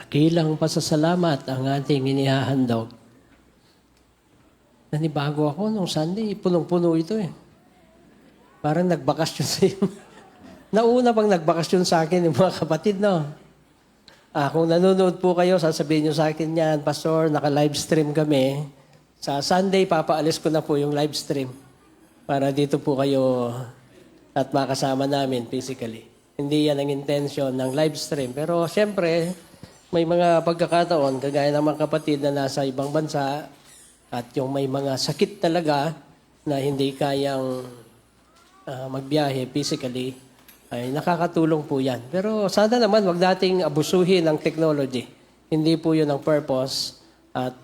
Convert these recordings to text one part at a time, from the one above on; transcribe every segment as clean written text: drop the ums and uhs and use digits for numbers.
Dakilang pasasalamat ang ating inihahandog. Nanibago ako nung Sunday, punong-puno ito eh. Parang nagbakasyon sa iyo. Nauna pang nagbakasyon sa akin yung mga kapatid, no? Kung nanonood po kayo, sasabihin nyo sa akin yan, Pastor, naka-livestream kami. Sa Sunday, papaalis ko na po yung livestream para dito po kayo at makasama namin physically. Hindi yan ang intention ng livestream. Pero siyempre, may mga pagkakataon, kagaya ng mga kapatid na nasa ibang bansa at yung may mga sakit talaga na hindi kayang magbiyahe physically, ay nakakatulong po yan. Pero sana naman wag nating abusuhin ang technology. Hindi po yun ang purpose. At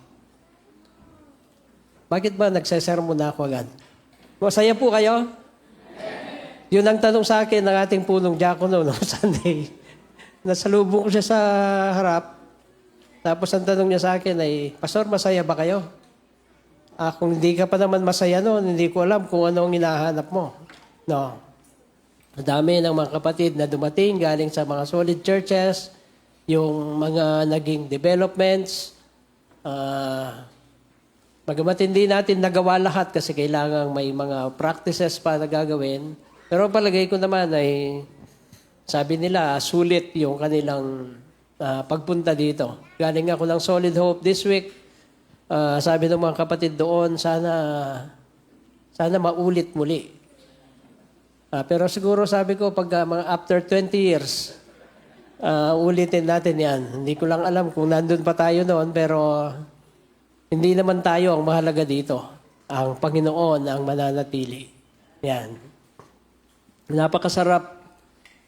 bakit ba nagsesermon na ako agad? Masaya po kayo? Yun ang tanong sa akin ng ating punong diakono noong Sunday. Nasalubong ko siya sa harap. Tapos ang tanong niya sa akin ay, Pastor, masaya ba kayo? Kung hindi ka pa naman masaya noon, hindi ko alam kung ano ang hinahanap mo. No. Madami ng mga kapatid na dumating galing sa mga solid churches, yung mga naging developments. Bagamat hindi natin nagawa lahat kasi kailangan may mga practices pa na gagawin. Pero palagay ko naman ay, sabi nila, sulit yung kanilang pagpunta dito. Galing ako ng Solid Hope this week. Sabi ng mga kapatid doon, sana maulit muli. Pero siguro sabi ko, pag mga after 20 years, ulitin natin yan. Hindi ko lang alam kung nandun pa tayo noon, pero hindi naman tayo ang mahalaga dito. Ang Panginoon ang mananatili. Yan. Napakasarap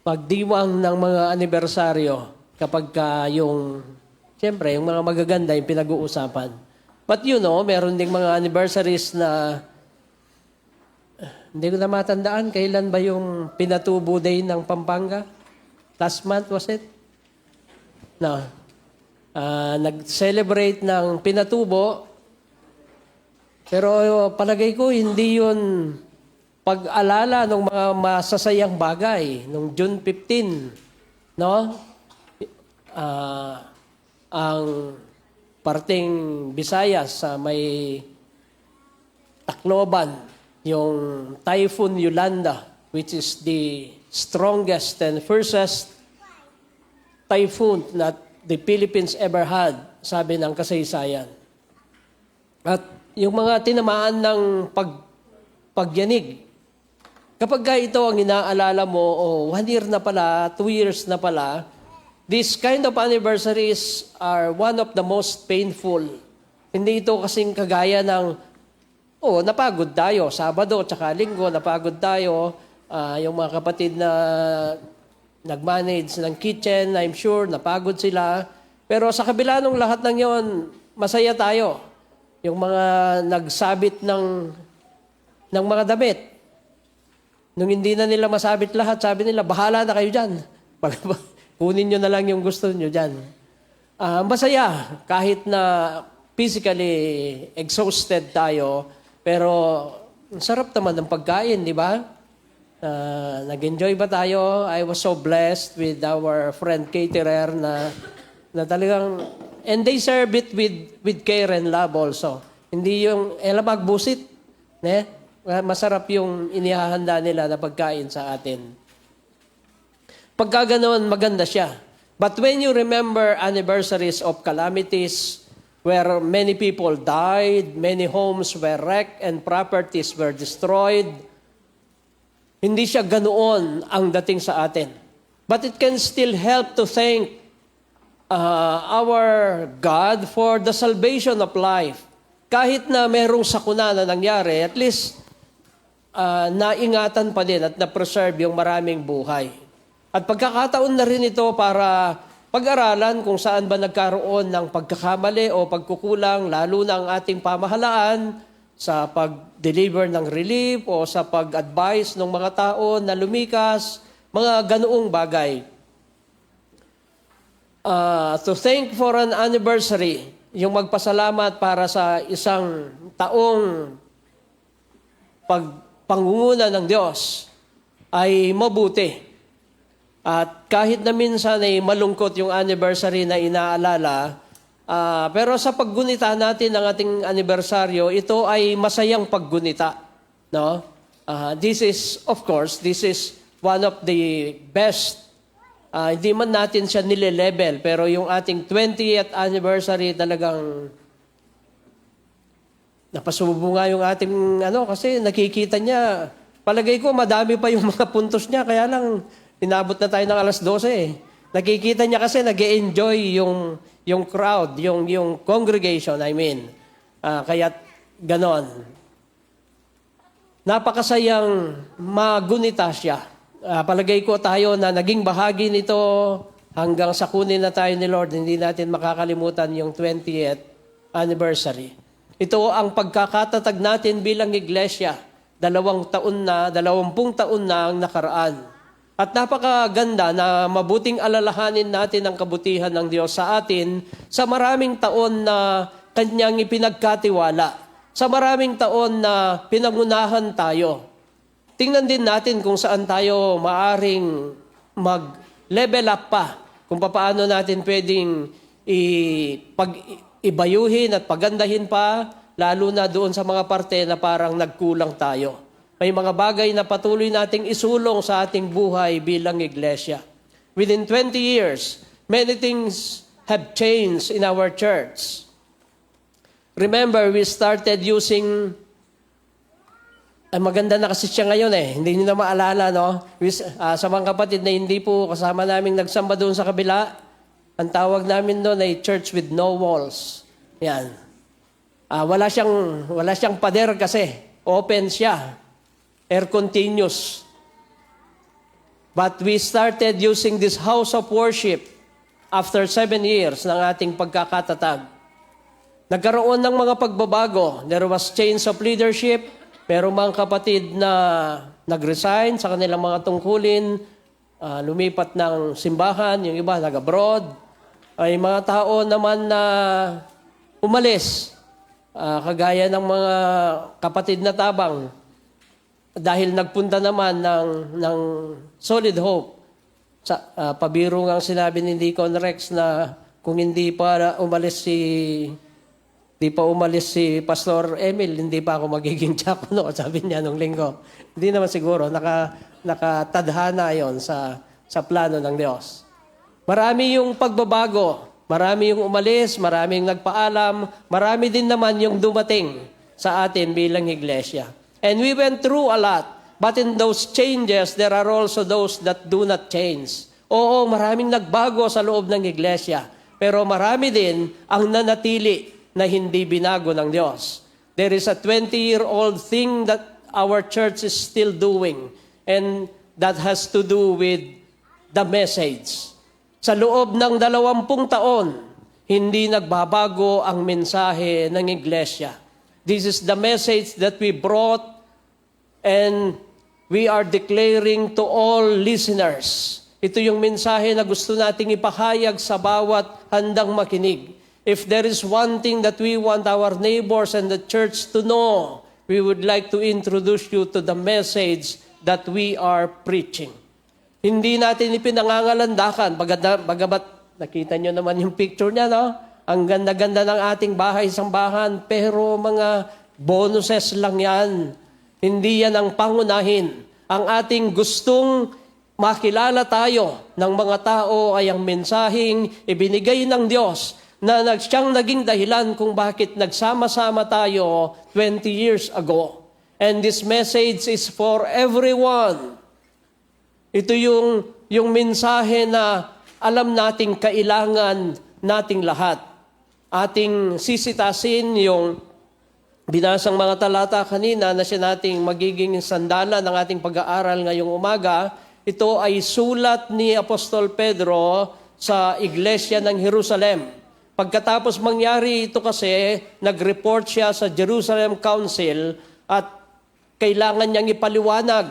pagdiwang ng mga anibersaryo kapag siyempre, yung mga magaganda yung pinag-uusapan. But you know, meron ding mga anniversaries na hindi ko na matandaan kailan ba yung Pinatubo Day ng Pampanga? Last month was it? No. Nag-celebrate ng Pinatubo. Pero palagay ko hindi yun pag-alala ng mga masasayang bagay nung June 15. No? Ang parting Visayas sa may Tacloban, yung Typhoon Yolanda, which is the strongest and fiercest typhoon that the Philippines ever had, sabi ng kasaysayan. At yung mga tinamaan ng pagyanig, kapag ito ang inaalala mo, 1 year na pala, 2 years na pala, these kind of anniversaries are one of the most painful. Hindi ito kasing kagaya ng, napagod tayo. Sabado at Linggo, napagod tayo. Yung mga kapatid na nag-manage ng kitchen, I'm sure, napagod sila. Pero sa kabila ng lahat ng yon, masaya tayo. Yung mga nagsabit ng mga damit. Nung hindi na nila masabit lahat, sabi nila, bahala na kayo dyan. Kunin nyo na lang yung gusto nyo dyan. Masaya, kahit na physically exhausted tayo, pero sarap naman ng pagkain, di ba? Nag-enjoy ba tayo? I was so blessed with our friend caterer na talagang, and they serve it with care and love also. Hindi yung magbusit. Masarap yung inihahanda nila na pagkain sa atin. Pagka ganoon, maganda siya. But when you remember anniversaries of calamities where many people died, many homes were wrecked, and properties were destroyed, hindi siya ganoon ang dating sa atin. But it can still help to thank our God for the salvation of life. Kahit na merong sakuna na nangyari, at least naingatan pa din at na-preserve yung maraming buhay. At pagkakataon na rin ito para pag-aralan kung saan ba nagkaroon ng pagkakamali o pagkukulang, lalo na ang ating pamahalaan sa pag-deliver ng relief o sa pag-advise ng mga tao na lumikas, mga ganoong bagay. To thank for an anniversary, yung magpasalamat para sa isang taong pangunguna ng Diyos ay mabuti. At kahit na minsan ay malungkot yung anniversary na inaalala, pero sa paggunita natin ng ating anibersaryo, ito ay masayang paggunita. No? This is one of the best. Hindi man natin siya nile-level, pero yung ating 20th anniversary talagang napasubo nga yung ating kasi nakikita niya, palagay ko madami pa yung mga puntos niya, kaya lang inabot na tayo ng alas 12 eh. Nakikita niya kasi nag-enjoy yung crowd, yung congregation, kaya ganon. Napakasayang magunita siya. Palagay ko tayo na naging bahagi nito hanggang sa kunin na tayo ni Lord, hindi natin makakalimutan yung 20th anniversary. Ito ang pagkakatatag natin bilang iglesia. 20 taon na ang nakaraan. At napakaganda na mabuting alalahanin natin ang kabutihan ng Diyos sa atin sa maraming taon na Kanyang ipinagkatiwala. Sa maraming taon na pinangunahan tayo. Tingnan din natin kung saan tayo maaring mag-level up pa. Kung paano natin pwedeng ibayuhin at pagandahin pa, lalo na doon sa mga parte na parang nagkulang tayo. May mga bagay na patuloy nating isulong sa ating buhay bilang iglesia. Within 20 years, many things have changed in our church. Remember, we started using, maganda na kasi siya ngayon hindi niyo na maalala, no? Sa mga kapatid na hindi po kasama namin nagsamba doon sa kabila, ang tawag namin doon ay church with no walls. Yan. Wala siyang pader kasi. Open siya. Air continuous. But we started using this house of worship after 7 years ng ating pagkakatatag. Nagkaroon ng mga pagbabago. There was change of leadership. Pero mga kapatid na nag-resign sa kanilang mga tungkulin, lumipat ng simbahan, yung iba nag-abroad. Ay mga tao naman na umalis. Kagaya ng mga kapatid na tabang. Dahil nagpunta naman ng Solid Hope. Pabiro nga sinabi ni Deacon Rex na kung hindi pa umalis si Pastor Emil, hindi pa ako magiging diakono, sabi niya nung linggo. Hindi naman siguro, nakatadhana yon sa plano ng Diyos. Marami yung pagbabago, marami yung umalis, maraming nagpaalam, marami din naman yung dumating sa atin bilang iglesia. And we went through a lot. But in those changes, there are also those that do not change. Oo, maraming nagbago sa loob ng iglesia. Pero marami din ang nanatili na hindi binago ng Diyos. There is a 20-year-old thing that our church is still doing. And that has to do with the message. Sa loob ng 20 taon, hindi nagbabago ang mensahe ng iglesia. This is the message that we brought and we are declaring to all listeners. Ito yung mensahe na gusto nating ipahayag sa bawat handang makinig. If there is one thing that we want our neighbors and the church to know, we would like to introduce you to the message that we are preaching. Hindi natin ipinangangalandakan, bagamat nakita nyo naman yung picture niya, no? Ang ganda-ganda ng ating bahay-sambahan, pero mga bonuses lang yan. Hindi yan ang pangunahin. Ang ating gustong makilala tayo ng mga tao ay ang mensaheng ibinigay ng Diyos na siyang naging dahilan kung bakit nagsama-sama tayo 20 years ago. And this message is for everyone. Ito yung mensahe na alam nating kailangan nating lahat. Ating sisitasin yung binasang mga talata kanina na siya nating magiging sandala ng ating pag-aaral ngayong umaga. Ito ay sulat ni Apostol Pedro sa iglesia ng Jerusalem. Pagkatapos mangyari ito kasi, nag-report siya sa Jerusalem Council at kailangan niyang ipaliwanag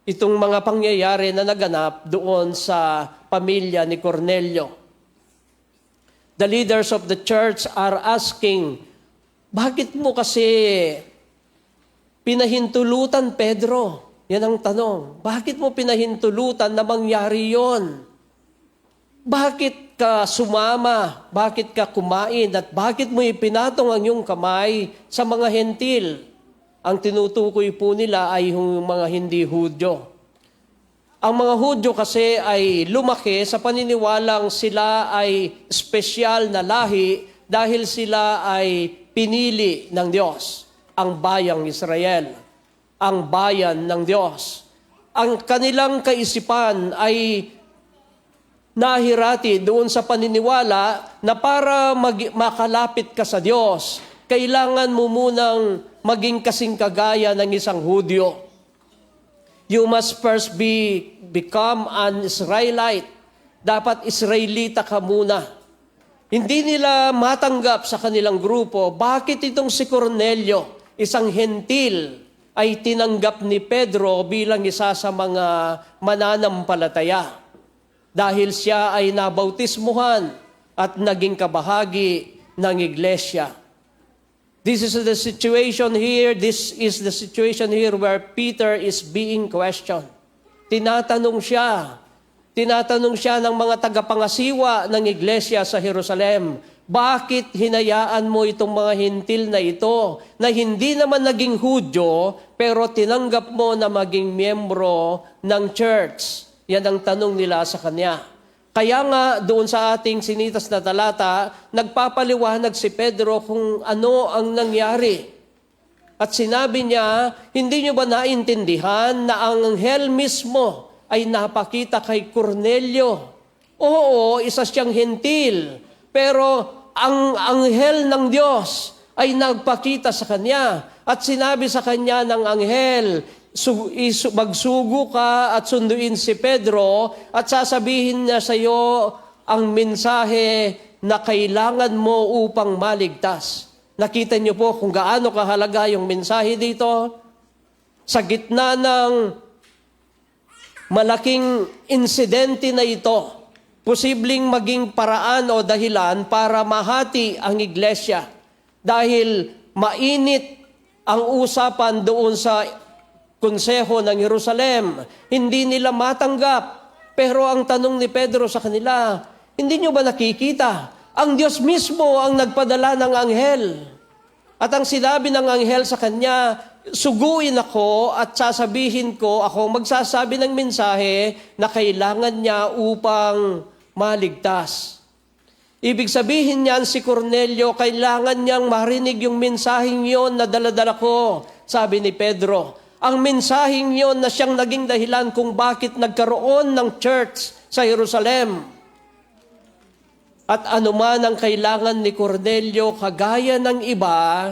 itong mga pangyayari na naganap doon sa pamilya ni Cornelio. The leaders of the church are asking, bakit mo kasi pinahintulutan, Pedro? Yan ang tanong. Bakit mo pinahintulutan na mangyari yon? Bakit ka sumama? Bakit ka kumain? At bakit mo ipinatong ang iyong kamay sa mga hentil? Ang tinutukoy po nila ay yung mga hindi Hudyo. Ang mga Hudyo kasi ay lumaki sa paniniwalang sila ay espesyal na lahi dahil sila ay pinili ng Diyos, ang bayang Israel, ang bayan ng Diyos. Ang kanilang kaisipan ay nahirati doon sa paniniwala na para makalapit ka sa Diyos, kailangan mo munang maging kasing kagaya ng isang Hudyo. You must first become an Israelite. Dapat Israelita ka muna. Hindi nila matanggap sa kanilang grupo, bakit itong si Cornelio, isang hentil, ay tinanggap ni Pedro bilang isa sa mga mananampalataya. Dahil siya ay nabautismuhan at naging kabahagi ng iglesia. This is the situation here. This is the situation here where Peter is being questioned. Tinatanong siya ng mga tagapangasiwa ng iglesia sa Jerusalem, bakit hinayaan mo itong mga hintil na ito na hindi naman naging Hudyo pero tinanggap mo na maging miyembro ng church? Yan ang tanong nila sa kanya. Kaya nga doon sa ating sinitas na talata, nagpapaliwanag si Pedro kung ano ang nangyari. At sinabi niya, hindi niyo ba naintindihan na ang anghel mismo ay napakita kay Cornelio? Oo, isa siyang hentil, pero ang anghel ng Diyos ay nagpakita sa kanya at sinabi sa kanya ng anghel, magsugo ka at sunduin si Pedro at sasabihin niya sa iyo ang mensahe na kailangan mo upang maligtas. Nakita niyo po kung gaano kahalaga yung mensahe dito? Sa gitna ng malaking insidente na ito, posibleng maging paraan o dahilan para mahati ang iglesia dahil mainit ang usapan doon sa konseho ng Jerusalem. Hindi nila matanggap. Pero ang tanong ni Pedro sa kanila, hindi nyo ba nakikita? Ang Diyos mismo ang nagpadala ng anghel. At ang sinabi ng anghel sa kanya, suguin ako at sasabihin ko, ako magsasabi ng mensahe na kailangan niya upang maligtas. Ibig sabihin niyan si Cornelio, kailangan niyang marinig yung mensaheng yon na daladala ko, sabi ni Pedro. Ang mensaheng yon na siyang naging dahilan kung bakit nagkaroon ng church sa Jerusalem. At anuman ang kailangan ni Cornelio, kagaya ng iba,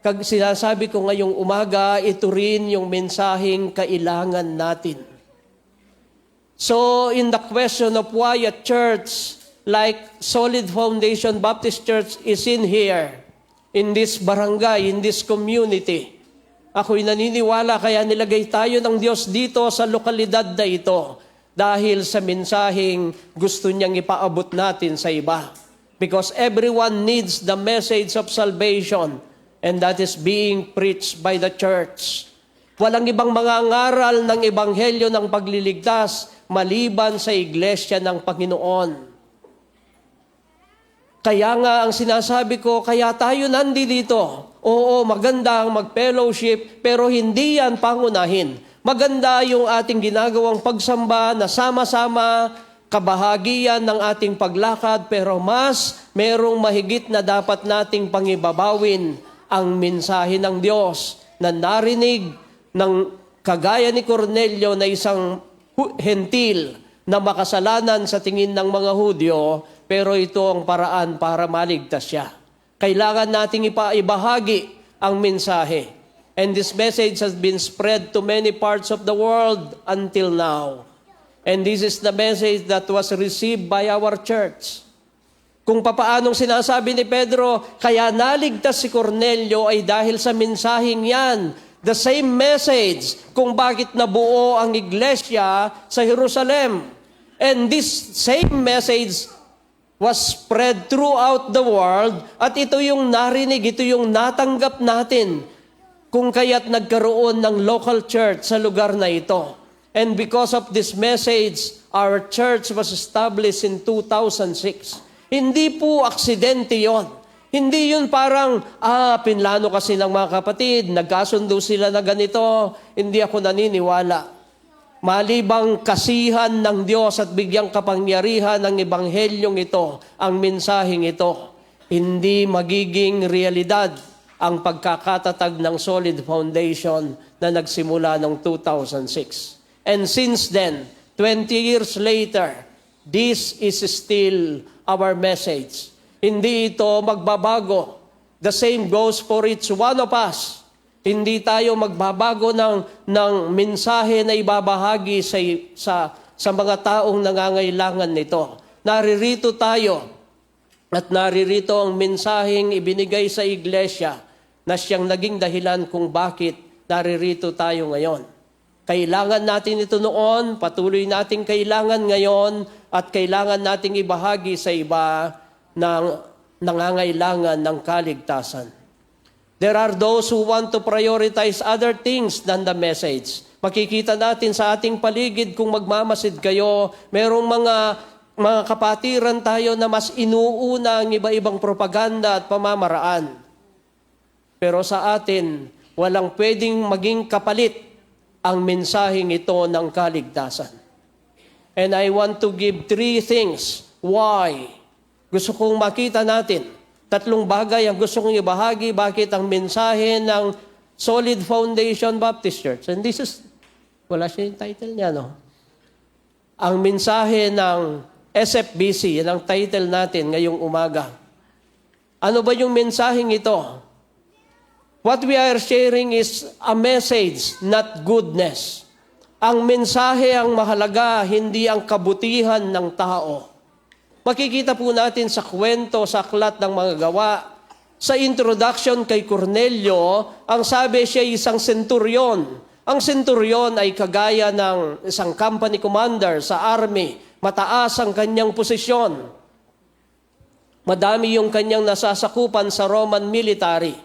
sinasabi ko ngayong umaga, ito rin yung mensaheng kailangan natin. So, in the question of why a church like Solid Foundation Baptist Church is in here, in this barangay, in this community, ako'y naniniwala kaya nilagay tayo ng Diyos dito sa lokalidad na ito dahil sa mensaheng gusto niyang ipaabot natin sa iba. Because everyone needs the message of salvation and that is being preached by the church. Walang ibang mga ngaral ng ebanghelyo ng pagliligtas maliban sa iglesia ng Panginoon. Kaya nga ang sinasabi ko, kaya tayo nandito. Oo, maganda ang mag-fellowship, pero hindi yan pangunahin. Maganda yung ating ginagawang pagsamba na sama-sama, kabahagian ng ating paglakad, pero mas merong mahigit na dapat nating pangibabawin ang mensahe ng Diyos na narinig ng kagaya ni Cornelio na isang hentil na makasalanan sa tingin ng mga Hudyo, pero ito ang paraan para maligtas siya. Kailangan nating ipaibahagi ang mensahe. And this message has been spread to many parts of the world until now. And this is the message that was received by our church. Kung papaanong sinasabi ni Pedro, kaya naligtas si Cornelio ay dahil sa mensaheng yan. The same message kung bakit nabuo ang iglesia sa Jerusalem. And this same message was spread throughout the world at ito yung narinig, ito yung natanggap natin kung kaya't nagkaroon ng local church sa lugar na ito. And because of this message, our church was established in 2006. Hindi po aksidente yon. Hindi yun parang, pinlano kasi ng mga kapatid, nagkasundo sila na ganito, hindi ako naniniwala. Malibang kasihan ng Diyos at bigyang kapangyarihan ng ebanghelyong ito, ang mensaheng ito, hindi magiging realidad ang pagkakatatag ng solid foundation na nagsimula noong 2006. And since then, 20 years later, this is still our message. Hindi ito magbabago. The same goes for each one of us. Hindi tayo magbabago ng mensahe na ibabahagi sa mga taong nangangailangan nito. Naririto tayo at naririto ang mensaheng ibinigay sa iglesia na siyang naging dahilan kung bakit naririto tayo ngayon. Kailangan natin ito noon, patuloy nating kailangan ngayon, at kailangan nating ibahagi sa iba ng nangangailangan ng kaligtasan. There are those who want to prioritize other things than the message. Makikita natin sa ating paligid kung magmamasid kayo, merong mga kapatiran tayo na mas inuuna ang iba-ibang propaganda at pamamaraan. Pero sa atin, walang pwedeng maging kapalit ang mensaheng ito ng kaligtasan. And I want to give 3 things why. Gusto kong makita natin, 3 bagay ang gusto kong ibahagi bakit ang mensahe ng Solid Foundation Baptist Church. And this is, wala siya yung title niya, no? Ang mensahe ng SFBC, yan ang title natin ngayong umaga. Ano ba yung mensaheng ito? What we are sharing is a message, not goodness. Ang mensahe ang mahalaga, hindi ang kabutihan ng tao. Makikita po natin sa kwento, sa aklat ng mga gawa. Sa introduction kay Cornelio, ang sabi siya isang senturyon. Ang senturyon ay kagaya ng isang company commander sa army. Mataas ang kanyang posisyon. Madami yung kanyang nasasakupan sa Roman military.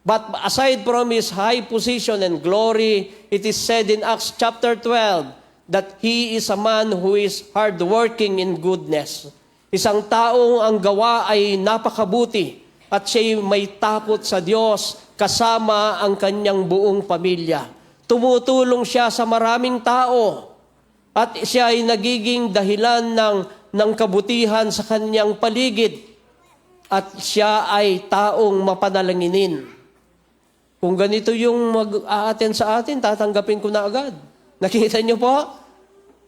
But aside from his high position and glory, it is said in Acts chapter 12 that he is a man who is hardworking in goodness. Isang taong ang gawa ay napakabuti at siya'y may takot sa Diyos kasama ang kanyang buong pamilya. Tumutulong siya sa maraming tao at siya ay nagiging dahilan ng kabutihan sa kanyang paligid at siya ay taong mapanalanginin. Kung ganito yung mag-a-attend sa atin, tatanggapin ko na agad. Nakita niyo po?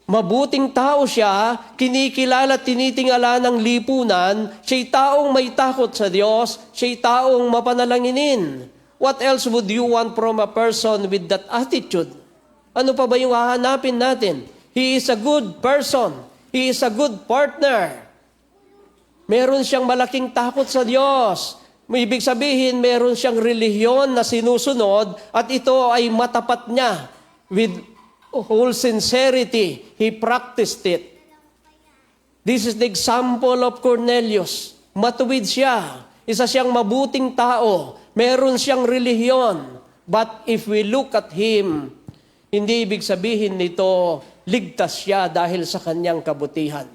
Mabuting tao siya, kinikilala at tinitingala ng lipunan, siya'y taong may takot sa Diyos, siya'y taong mapanalanginin. What else would you want from a person with that attitude? Ano pa ba yung hahanapin natin? He is a good person. He is a good partner. Meron siyang malaking takot sa Diyos. Ibig sabihin, meron siyang relihiyon na sinusunod at ito ay matapat niya. With whole sincerity, he practiced it. This is the example of Cornelius. Matuwid siya. Isa siyang mabuting tao. Meron siyang relihiyon. But if we look at him, hindi ibig sabihin nito, ligtas siya dahil sa kanyang kabutihan.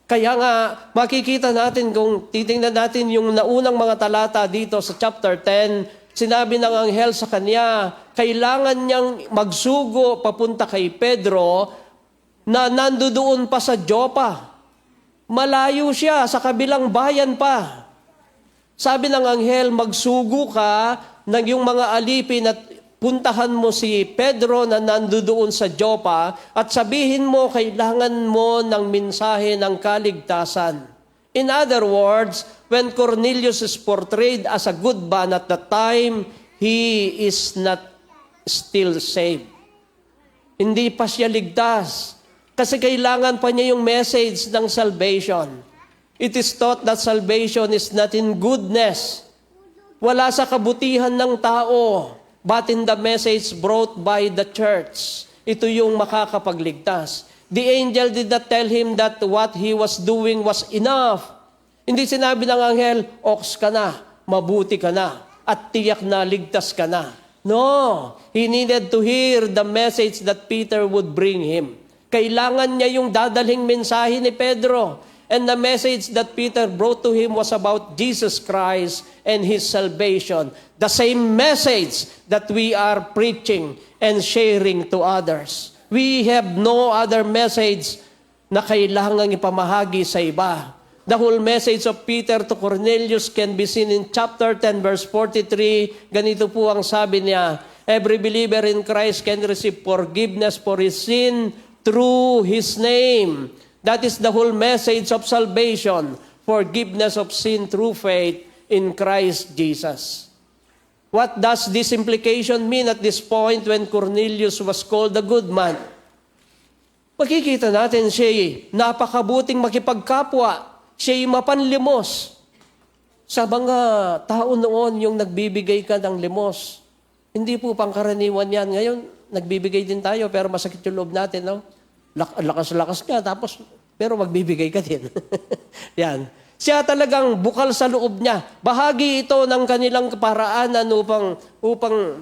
Kaya nga, makikita natin kung titingnan natin yung naunang mga talata dito sa chapter 10, sinabi ng anghel sa kanya, kailangan niyang magsugo papunta kay Pedro na nandoon pa sa Joppa. Malayo siya, sa kabilang bayan pa. Sabi ng anghel, magsugo ka ng yung mga alipin at puntahan mo si Pedro na nandoon sa Joppa at sabihin mo, kailangan mo ng mensahe ng kaligtasan. In other words, when Cornelius is portrayed as a good man at the time, he is not still saved. Hindi pa siya ligtas. Kasi kailangan pa niya yung message ng salvation. It is taught that salvation is not in goodness. Wala sa kabutihan ng tao, but in the message brought by the church. Ito yung makakapagligtas. The angel did not tell him that what he was doing was enough. Hindi sinabi ng anghel, ox ka na, mabuti ka na. at tiyak na ligtas ka na. No, he needed to hear the message that Peter would bring him. Kailangan niya yung dadalhing mensahe ni Pedro. And the message that Peter brought to him was about Jesus Christ and His salvation. The same message that we are preaching and sharing to others. We have no other message na kailangang ipamahagi sa iba. The whole message of Peter to Cornelius can be seen in chapter 10 verse 43. Ganito po ang sabi niya, every believer in Christ can receive forgiveness for his sin through His name. That is the whole message of salvation, forgiveness of sin through faith in Christ Jesus. What does this implication mean at this point when Cornelius was called a good man? Makikita natin siya'y napakabuting makipagkapwa, siya'y mapanlimos. Sa mga tao noon yung nagbibigay ka ng limos. Hindi po pangkaraniwan yan. Ngayon, nagbibigay din tayo pero masakit yung loob natin, no? Lakas-lakas ka, tapos, pero magbibigay ka din. Yan. Siya talagang bukal sa loob niya. Bahagi ito ng kanilang paraanan upang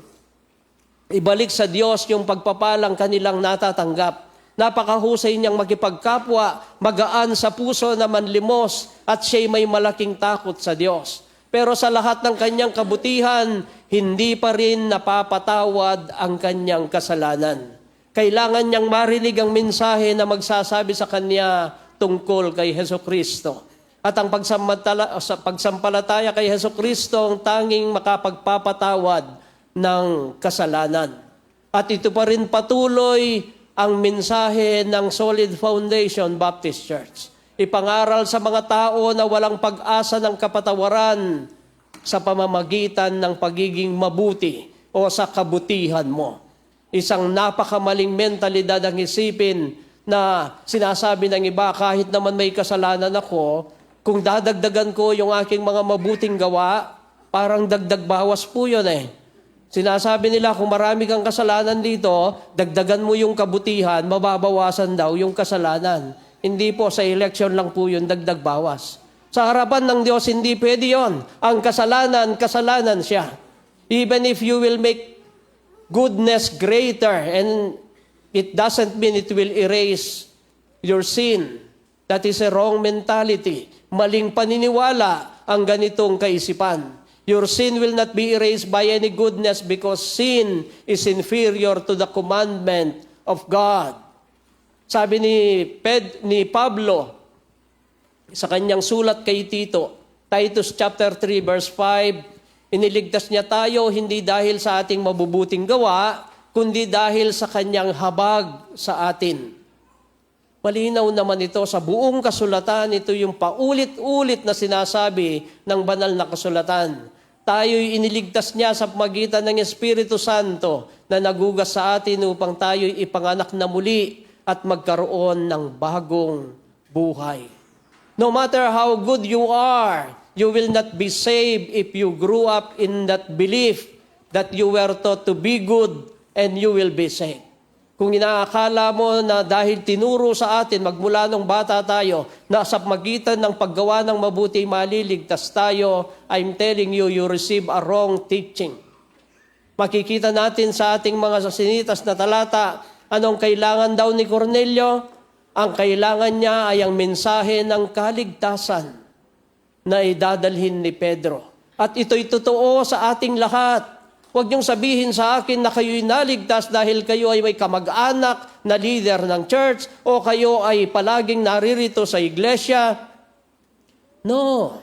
ibalik sa Diyos yung pagpapalang kanilang natatanggap. Napakahusay niyang makipagkapwa, magaan sa puso na manlimos, at siya'y may malaking takot sa Diyos. Pero sa lahat ng kanyang kabutihan, hindi pa rin napapatawad ang kanyang kasalanan. Kailangan niyang marinig ang mensahe na magsasabi sa kanya tungkol kay Hesukristo. At ang pagsampalataya kay Hesukristo ang tanging makapagpapatawad ng kasalanan. At ito pa rin patuloy ang mensahe ng Solid Foundation Baptist Church. Ipangaral sa mga tao na walang pag-asa ng kapatawaran sa pamamagitan ng pagiging mabuti o sa kabutihan mo. Isang napakamaling mentalidad ang isipin na sinasabi ng iba, kahit naman may kasalanan ako, kung dadagdagan ko yung aking mga mabuting gawa, parang dagdag bawas po yun eh. Sinasabi nila, kung marami kang kasalanan dito, dagdagan mo yung kabutihan, mababawasan daw yung kasalanan. Hindi po, sa election lang po yun, dagdag bawas. Sa harapan ng Diyos, hindi pwede yun. Ang kasalanan, kasalanan siya. Even if you will make goodness greater, and it doesn't mean it will erase your sin. That is a wrong mentality. Maling paniniwala ang ganitong kaisipan. Your sin will not be erased by any goodness because sin is inferior to the commandment of God. Sabi ni Pablo sa kanyang sulat kay Tito, Titus chapter 3 verse 5, iniligtas niya tayo hindi dahil sa ating mabubuting gawa, kundi dahil sa kanyang habag sa atin. Malinaw naman ito sa buong kasulatan. Ito yung paulit-ulit na sinasabi ng banal na kasulatan. Tayo'y iniligtas niya sa pamagitan ng Espiritu Santo na nagugas sa atin upang tayo'y ipanganak na muli at magkaroon ng bagong buhay. No matter how good you are, you will not be saved if you grew up in that belief that you were taught to be good and you will be saved. Kung inaakala mo na dahil tinuro sa atin magmula nung bata tayo na sa magitan ng paggawa ng mabuti maliligtas tayo, I'm telling you, you receive a wrong teaching. Makikita natin sa ating mga sasinitas na talata, anong kailangan daw ni Cornelio? Ang kailangan niya ay ang mensahe ng kaligtasan na idadalhin ni Pedro. At ito'y totoo sa ating lahat. Huwag niyong sabihin sa akin na kayo'y naligtas dahil kayo ay may kamag-anak na leader ng church o kayo ay palaging naririto sa iglesia. No.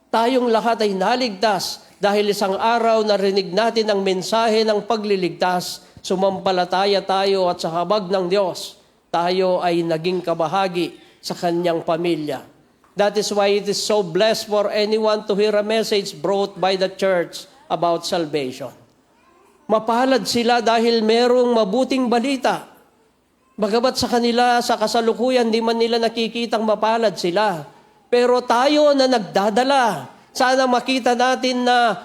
Tayong lahat ay naligtas dahil isang araw narinig natin ang mensahe ng pagliligtas, sumampalataya tayo at sa habag ng Diyos, tayo ay naging kabahagi sa kanyang pamilya. That is why it is so blessed for anyone to hear a message brought by the church about salvation. Mapalad sila dahil merong mabuting balita. Bagamat sa kanila, sa kasalukuyan, di man nila nakikitang mapalad sila. Pero tayo na nagdadala, sana makita natin na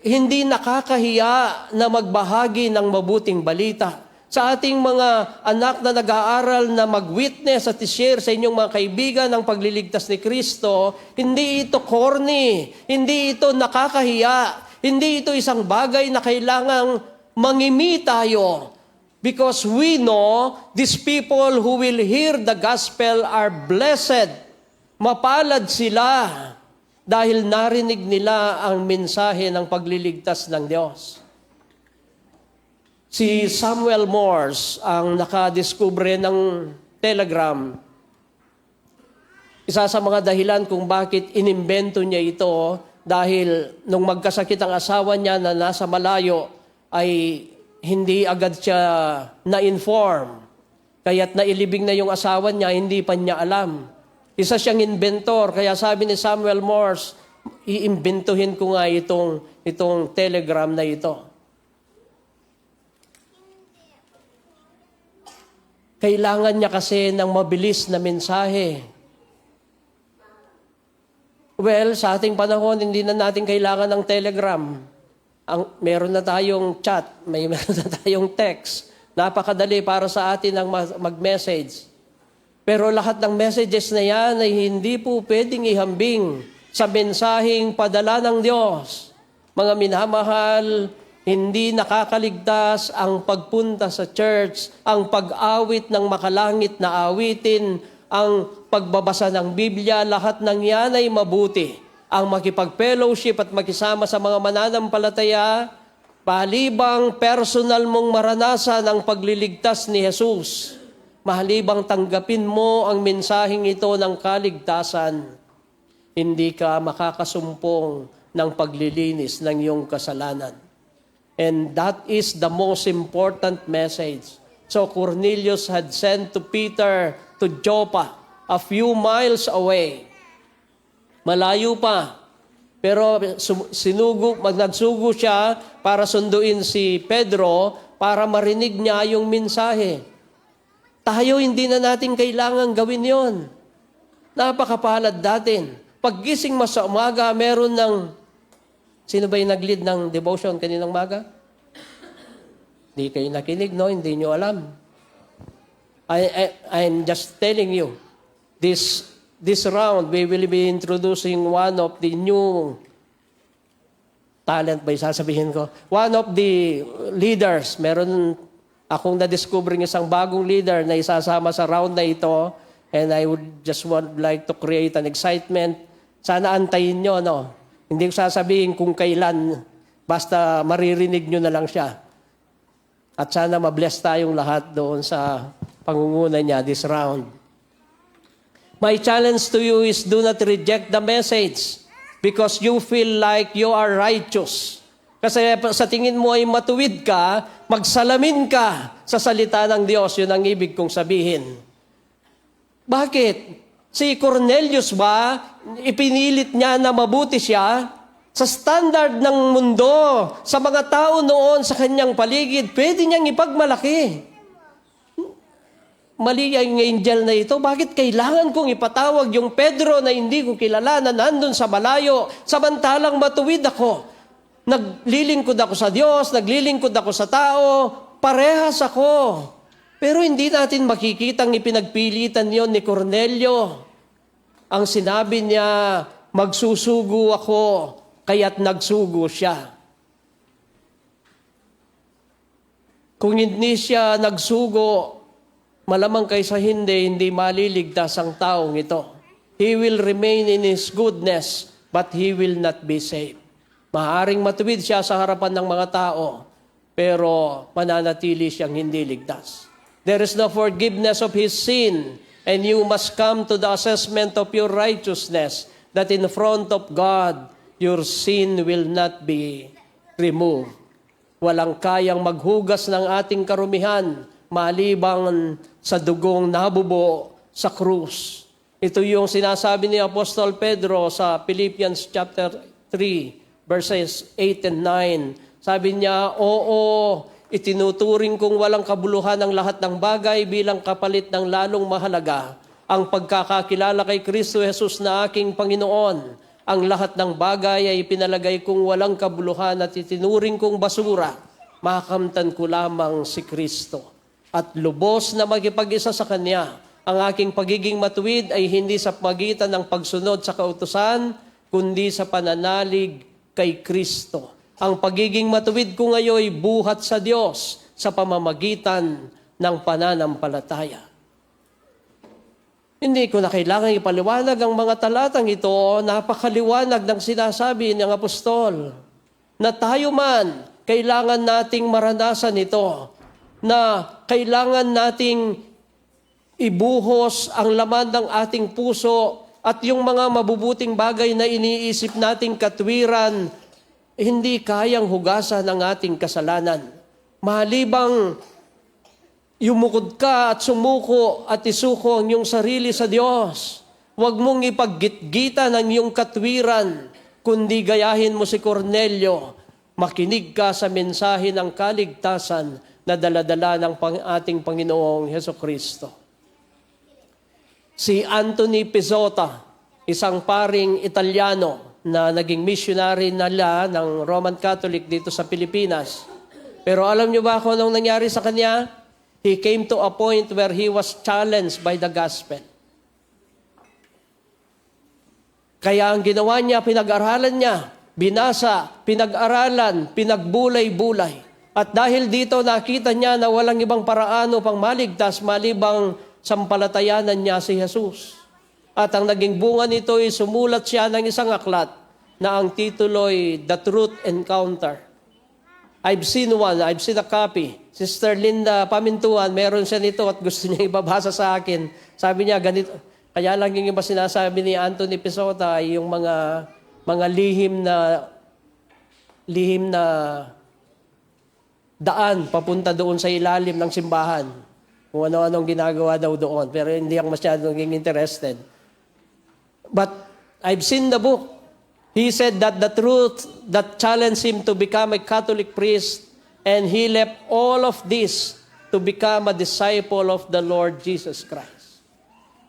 hindi nakakahiya na magbahagi ng mabuting balita. Sa ating mga anak na nag-aaral na mag-witness at i-share sa inyong mga kaibigan ang pagliligtas ni Kristo, hindi ito corny, hindi ito nakakahiya, Hindi ito isang bagay na kailangang mangimi tayo. Because we know these people who will hear the gospel are blessed. Mapalad sila dahil narinig nila ang mensahe ng pagliligtas ng Diyos. Si Samuel Morse ang nakadiskubre ng telegram. Isa sa mga dahilan kung bakit inimbento niya ito dahil nung magkasakit ang asawa niya na nasa malayo ay hindi agad siya na-inform. Kaya't nailibing na yung asawa niya, hindi pa niya alam. Isa siyang inventor, kaya sabi ni Samuel Morse, iimbentuhin ko nga itong telegram na ito. Kailangan niya kasi ng mabilis na mensahe. Well, sa ating panahon, hindi na natin kailangan ng telegram. Meron na tayong chat, meron na tayong text. Napakadali para sa atin ang mag-message. Pero lahat ng messages na yan ay hindi po pwedeng ihambing sa mensaheng padala ng Diyos. Mga minamahal, hindi nakakaligtas ang pagpunta sa church, ang pag-awit ng makalangit na awitin, ang pagbabasa ng Biblia, lahat ng yan ay mabuti. Ang makipag-fellowship at makisama sa mga mananampalataya, palibang personal mong maranasan ang pagliligtas ni Jesus, mahalibang tanggapin mo ang mensaheng ito ng kaligtasan, hindi ka makakasumpong ng paglilinis ng iyong kasalanan. And that is the most important message. So Cornelius had sent to Peter to Joppa, a few miles away. Malayo pa. Pero nagsugo siya para sunduin si Pedro para marinig niya yung mensahe. Tayo hindi na natin kailangan gawin yon. Napakapalad natin. Paggising mo sa umaga, meron ng... Sino ba yung nag-lead ng devotion kaninang umaga? Hindi kayo nakinig, no? Hindi nyo alam. I'm just telling you, this round, we will be introducing one of the new talent ba sasabihin ko? One of the leaders, meron akong na-discover ng isang bagong leader na isasama sa round na ito, and I would just like to create an excitement. Sana antayin nyo, no? Hindi ko sasabihin kung kailan, basta maririnig nyo na lang siya. At sana mabless tayong lahat doon sa pangunguna niya this round. My challenge to you is do not reject the message because you feel like you are righteous. Kasi sa tingin mo ay matuwid ka, magsalamin ka sa salita ng Diyos. Yun ang ibig kong sabihin. Bakit? Si Cornelius ba, ipinilit niya na mabuti siya? Sa standard ng mundo, sa mga tao noon sa kanyang paligid, pwede niyang ipagmalaki. Mali ang angel na ito. Bakit kailangan kong ipatawag yung Pedro na hindi ko kilala na nandun sa malayo, samantalang matuwid ako? Naglilingkod ako sa Diyos, naglilingkod ako sa tao, parehas ako. Pero hindi natin makikitang ipinagpilitan yon ni Cornelio. Ang sinabi niya, magsusugo ako, kaya't nagsugo siya. Kung hindi siya nagsugo, malamang kaysa hindi maliligtas ang taong ito. He will remain in his goodness, but he will not be saved. Maaring matuwid siya sa harapan ng mga tao, pero mananatili siyang hindi ligtas. There is no forgiveness of his sin, and you must come to the assessment of your righteousness, that in front of God, your sin will not be removed. Walang kayang maghugas ng ating karumihan, malibang sa dugong nabubo sa krus. Ito yung sinasabi ni Apostol Pedro sa Philippians chapter 3, verses 8 and 9. Sabi niya, oo, itinuturing kong walang kabuluhan ang lahat ng bagay bilang kapalit ng lalong mahalaga ang pagkakakilala kay Kristo Jesus na aking Panginoon. Ang lahat ng bagay ay pinalagay kong walang kabuluhan at itinuring kong basura. Makamtan ko lamang si Kristo. At lubos na magipag-isa sa Kanya. Ang aking pagiging matuwid ay hindi sa pagitan ng pagsunod sa kautusan, kundi sa pananalig kay Kristo. Ang pagiging matuwid ko ngayon buhat sa Diyos sa pamamagitan ng pananampalataya. Hindi ko na kailangan ipaliwanag ang mga talatang ito. Napakaliwanag ng sinasabi ng apostol na tayo man, kailangan nating maranasan ito, na kailangan nating ibuhos ang laman ng ating puso at yung mga mabubuting bagay na iniisip nating katwiran, hindi kayang hugasan ng ating kasalanan. Malibang yumukod ka at sumuko at isuko ang iyong sarili sa Diyos. Huwag mong ipaggitgita ng iyong katwiran, kundi gayahin mo si Cornelio. Makinig ka sa mensahe ng kaligtasan na daladala ng ating Panginoong Hesukristo. Si Anthony Pizzota, isang paring Italiano na naging missionary nila ng Roman Catholic dito sa Pilipinas. Pero alam niyo ba kung anong nangyari sa kanya? He came to a point where he was challenged by the gospel. Kaya ang ginawa niya, pinag-aralan niya, binasa, pinag-aralan, pinagbulay-bulay. At dahil dito nakita niya na walang ibang paraan upang maligtas malibang sampalatayanan niya si Jesus. At ang naging bunga nito ay sumulat siya ng isang aklat na ang titulo'y The Truth Encounter. I've seen a copy. Sister Linda Pamintuan, meron siya nito at gusto niya ibabasa sa akin. Sabi niya, ganito. Kaya lang yung iba sinasabi ni Anthony Pizzota ay yung mga lihim na daan papunta doon sa ilalim ng simbahan. Kung ano-anong ginagawa daw doon. Pero hindi ako masyadong interested. But I've seen the book. He said that the truth that challenged him to become a Catholic priest, and he left all of this to become a disciple of the Lord Jesus Christ.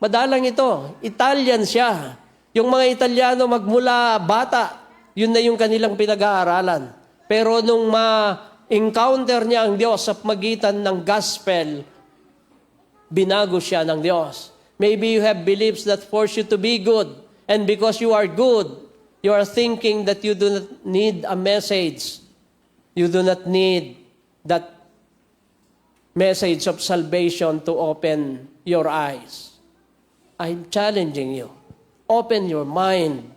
Madalang ito. Italian siya. Yung mga Italiano magmula bata, yun na yung kanilang pinag-aaralan. Pero nung ma-encounter niya ang Diyos sa magitan ng gospel, binago siya ng Diyos. Maybe you have beliefs that force you to be good, and because you are good, you are thinking that you do not need a message. You do not need that message of salvation to open your eyes. I'm challenging you. Open your mind.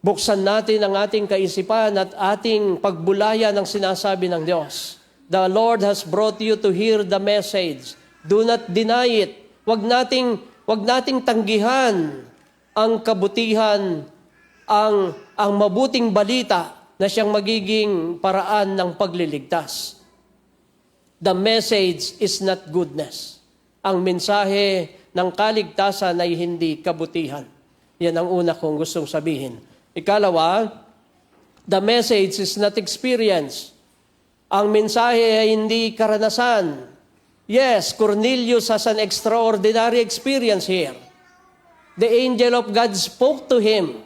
Buksan natin ang ating kaisipan at ating pagbulaya ng sinasabi ng Diyos. The Lord has brought you to hear the message. Do not deny it. Wag nating tanggihan ang kabutihan, ang mabuting balita na siyang magiging paraan ng pagliligtas. The message is not goodness. Ang mensahe ng kaligtasan ay hindi kabutihan. Yan ang una kong gustong sabihin. Ikalawa, the message is not experience. Ang mensahe ay hindi karanasan. Yes, Cornelius has an extraordinary experience here. The angel of God spoke to him.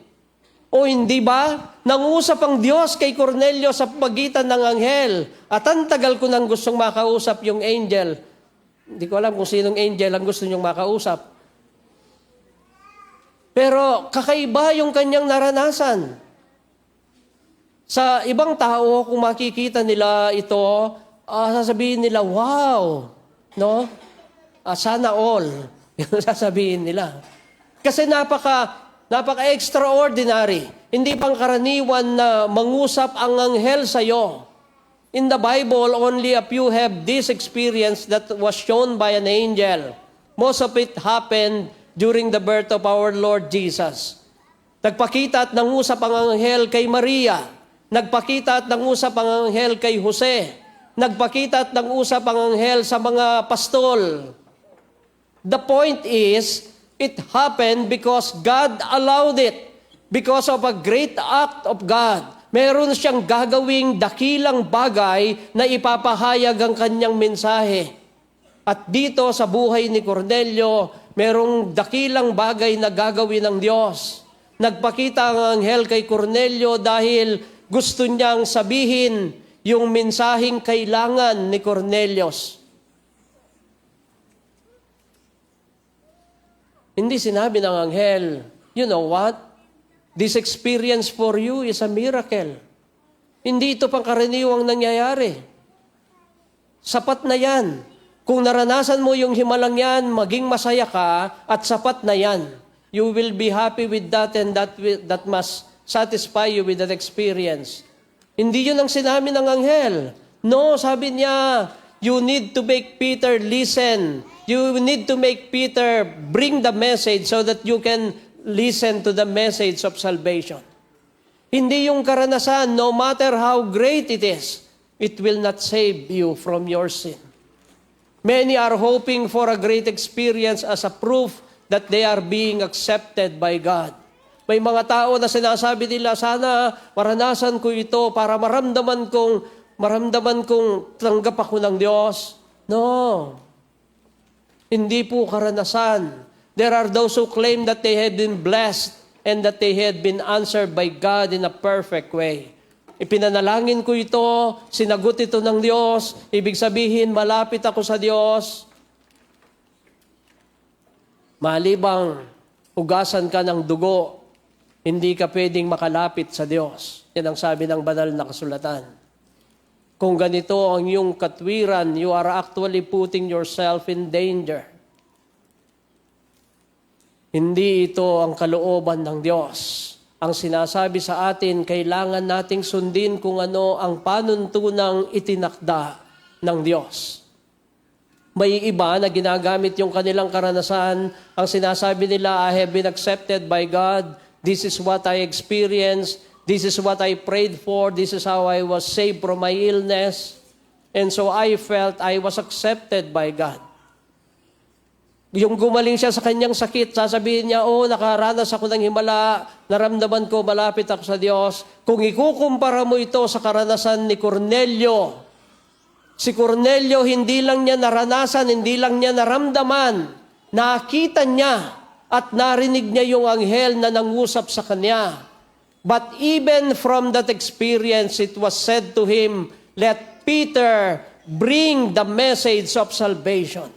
O hindi ba? Nangusap ang Diyos kay Cornelio sa pagitan ng anghel. At ang tagal ko nang gustong makausap yung angel. Hindi ko alam kung sinong angel ang gusto niyong makausap. Pero kakaiba yung kanyang naranasan. Sa ibang tao, kung makikita nila ito, sasabihin nila, wow, no? Sana all. Yung sasabihin nila. Kasi napaka-extraordinary. Hindi pangkaraniwan na mangusap ang anghel sa iyo. In the Bible, only a few have this experience that was shown by an angel. Most of it happened during the birth of our Lord Jesus. Nagpakita at nangusap ang anghel kay Maria. Nagpakita at nangusap ang anghel kay Jose. Nagpakita at nangusap ang anghel sa mga pastol. The point is, it happened because God allowed it. Because of a great act of God. Meron siyang gagawing dakilang bagay na ipapahayag ang kanyang mensahe. At dito sa buhay ni Cornelio, merong dakilang bagay na gagawin ng Diyos. Nagpakita ang anghel kay Cornelio dahil gusto niyang sabihin yung mensaheng kailangan ni Cornelius. Hindi sinabi ng anghel, you know what? This experience for you is a miracle. Hindi ito pangkaraniwang nangyayari. Sapat na yan. Kung naranasan mo yung himalang yan, maging masaya ka at sapat na yan. You will be happy with that and that must satisfy you with that experience. Hindi yun ang sinabi ng anghel. No, sabi niya, you need to make Peter listen. You need to make Peter bring the message so that you can listen to the message of salvation. Hindi yung karanasan, no matter how great it will not save you from your sin. Many are hoping for a great experience as a proof that they are being accepted by God. May mga tao na sinasabi nila, sana maranasan ko ito para maramdaman kong tanggap ako ng Diyos. No. Hindi po karanasan. There are those who claim that they have been blessed and that they had been answered by God in a perfect way. Ipinanalangin ko ito, sinagot ito ng Diyos, ibig sabihin, malapit ako sa Diyos. Malibang hugasan ka ng dugo, hindi ka pwedeng makalapit sa Diyos. Yan ang sabi ng banal na kasulatan. Kung ganito ang iyong katwiran, you are actually putting yourself in danger. Hindi ito ang kalooban ng Diyos. Ang sinasabi sa atin, kailangan nating sundin kung ano ang panuntunang itinakda ng Diyos. May iba na ginagamit yung kanilang karanasan. Ang sinasabi nila, I have been accepted by God. This is what I experienced. This is what I prayed for. This is how I was saved from my illness. And so I felt I was accepted by God. Yung gumaling siya sa kanyang sakit, sasabihin niya, nakaranas ako ng himala, naramdaman ko, malapit ako sa Diyos. Kung ikukumpara mo ito sa karanasan ni Cornelio, si Cornelio hindi lang niya naranasan, hindi lang niya naramdaman, nakita niya at narinig niya yung anghel na nangusap sa kanya. But even from that experience, it was said to him, let Peter bring the message of salvation.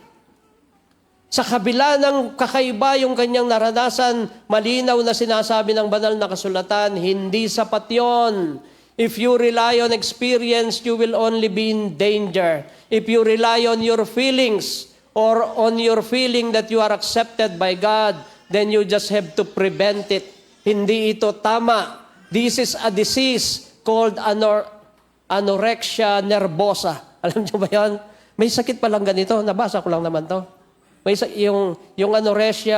Sa kabila ng kakaiba yung kanyang naranasan, malinaw na sinasabi ng banal na kasulatan, hindi sapat yon. If you rely on experience, you will only be in danger. If you rely on your feelings or on your feeling that you are accepted by God, then you just have to prevent it. Hindi ito tama. This is a disease called anorexia nervosa. Alam niyo ba yan? May sakit palang ganito. Nabasa ko lang naman to. May yung anorexia,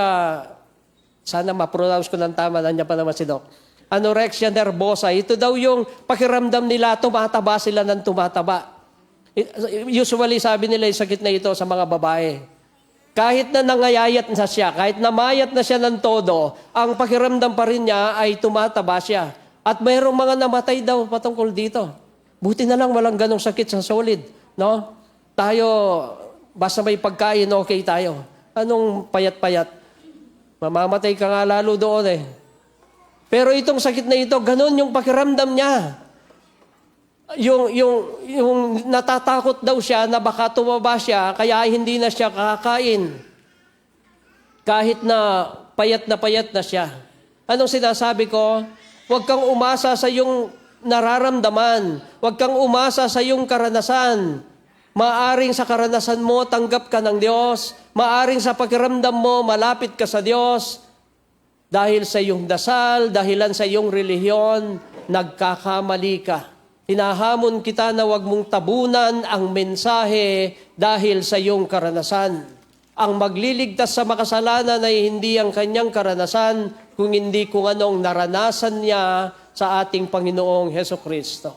sana ma-pronounce ko ng tama, nandiyan pa naman si Doc. Anorexia nervosa, ito daw yung pakiramdam nila, tumataba sila ng tumataba. Usually sabi nila yung sakit na ito sa mga babae. Kahit na nangayayat na siya, kahit namayat na siya ng todo, ang pakiramdam pa rin niya ay tumataba siya. At mayroong mga namatay daw patungkol dito. Buti na lang walang ganong sakit sa solid. No? Tayo, basta may pagkain, okay tayo. Anong payat-payat? Mamamatay ka nga lalo doon eh. Pero itong sakit na ito, ganun yung pakiramdam niya. Yung natatakot daw siya na baka tumaba siya, kaya hindi na siya kakain. Kahit na payat na siya. Anong sinasabi ko? Huwag kang umasa sa iyong nararamdaman. Huwag kang umasa sa iyong karanasan. Maaring sa karanasan mo, tanggap ka ng Diyos. Maaring sa pakiramdam mo, malapit ka sa Diyos. Dahil sa iyong dasal, dahilan sa iyong relihiyon, nagkakamali ka. Hinahamon kita na huwag mong tabunan ang mensahe dahil sa iyong karanasan. Ang magliligtas sa makasalanan ay hindi ang kanyang karanasan, kung hindi kung anong naranasan niya sa ating Panginoong Hesukristo.